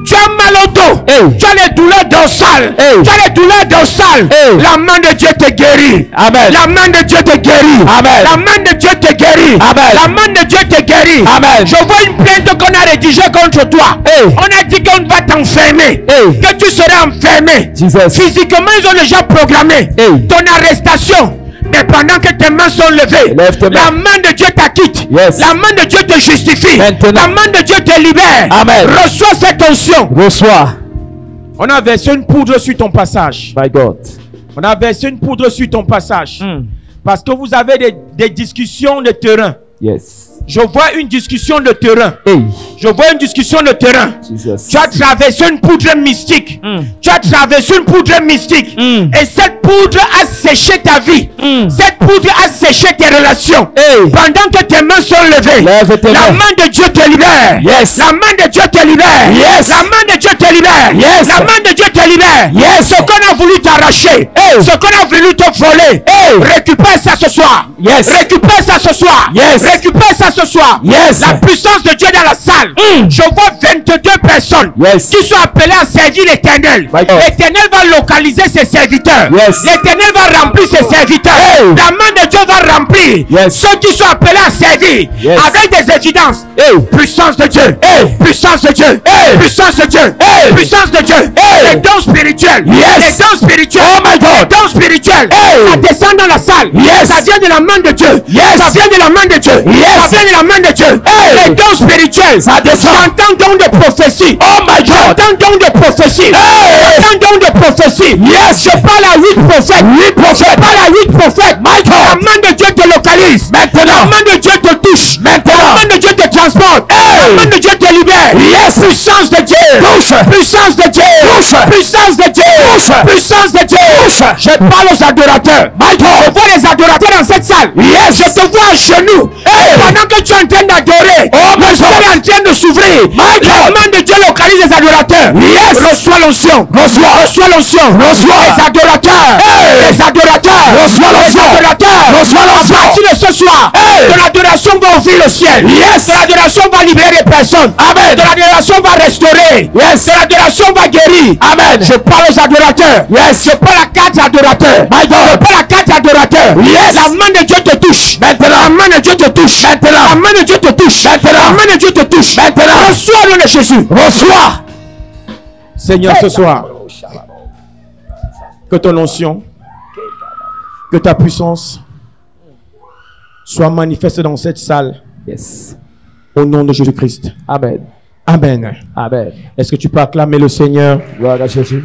Tu as mal au dos. Tu as les douleurs dorsales. Tu as les douleurs dorsales. La main de Dieu te guérit. Amen. La main de Dieu te guérit. Amen. La main de Dieu te guérit. Amen. La main de Dieu te guérit. Amen. Je vois une plainte qu'on a rédigée contre toi. On a dit qu'on va t'enfermer. Que tu seras enfermé. Physiquement, ils ont déjà programmé ton arrestation. Mais pendant que tes mains sont levées, la main de Dieu t'acquitte. La main de Dieu te justifie. La main de Dieu te libère. Amen. Reçois cette onction. Reçois. On a versé une poudre sur ton passage. My God. On a versé une poudre sur ton passage. Parce que vous avez des discussions de terrain. Je vois une discussion de terrain. Je vois une discussion de terrain. Tu as traversé une poudre mystique. Tu as traversé une poudre mystique. Et cette poudre a séché ta vie. Cette poudre a séché tes relations. Pendant que tes mains sont levées, la main de Dieu te libère. La main de Dieu te libère. La main de Dieu te libère. La main de Dieu te libère. Ce qu'on a voulu t'arracher, ce qu'on a voulu te voler, récupère ça ce soir. Récupère ça ce soir. Récupère ça ce soir. La puissance de Dieu dans la salle. Je vois 22 personnes qui sont appelées à servir l'Éternel. L'Éternel va localiser ses serviteurs. L'Éternel va remplir ses serviteurs. La main de Dieu va remplir ceux qui sont appelés à servir avec des évidences. Puissance de Dieu. Puissance de Dieu. Puissance de Dieu. Puissance de Dieu. Les dons spirituels. Les dons spirituels. Les dons spirituels. Ça descend dans la salle. Ça vient de la main de Dieu. Ça vient de la main de Dieu. Ça vient de la main de Dieu. Les dons spirituels. J'entends don de prophétie. J'entends don de prophétie. J'entends don de prophétie. Je parle à 8 prophètes. Je parle à 8 prophètes. La main de Dieu te localise. La main de Dieu te touche. La main de Dieu te transporte. La main de Dieu te libère. Puissance de Dieu. Puissance de Dieu. Puissance de Dieu. Puissance de Dieu. Je parle aux adorateurs. Je vois les adorateurs dans cette salle. Je te vois à genoux. Pendant que tu es en train d'adorer, le ciel est en train de s'ouvrir. La main de Dieu localise les adorateurs. Reçois l'onction. Reçois l'onction. Les adorateurs. Les adorateurs. Les adorateurs. À partir de ce soir, ton adoration va ouvrir le ciel. Ton adoration va libérer les personnes. Amen. Ton adoration va restaurer. Ton adoration va guérir. Amen. Je parle aux adorateurs. Je parle à 4 adorateurs. Je parle à 4 adorateurs. La main de Dieu te touche. La main de Dieu te touche. La main de Dieu te touche. La main de Dieu te touche. Reçois le nom de Jésus. Reçois. Seigneur, ce soir, que ton onction, que ta puissance soit manifeste dans cette salle. Au nom de Jésus-Christ. Amen. Amen. Amen. Est-ce que tu peux acclamer le Seigneur? Gloire à Jésus.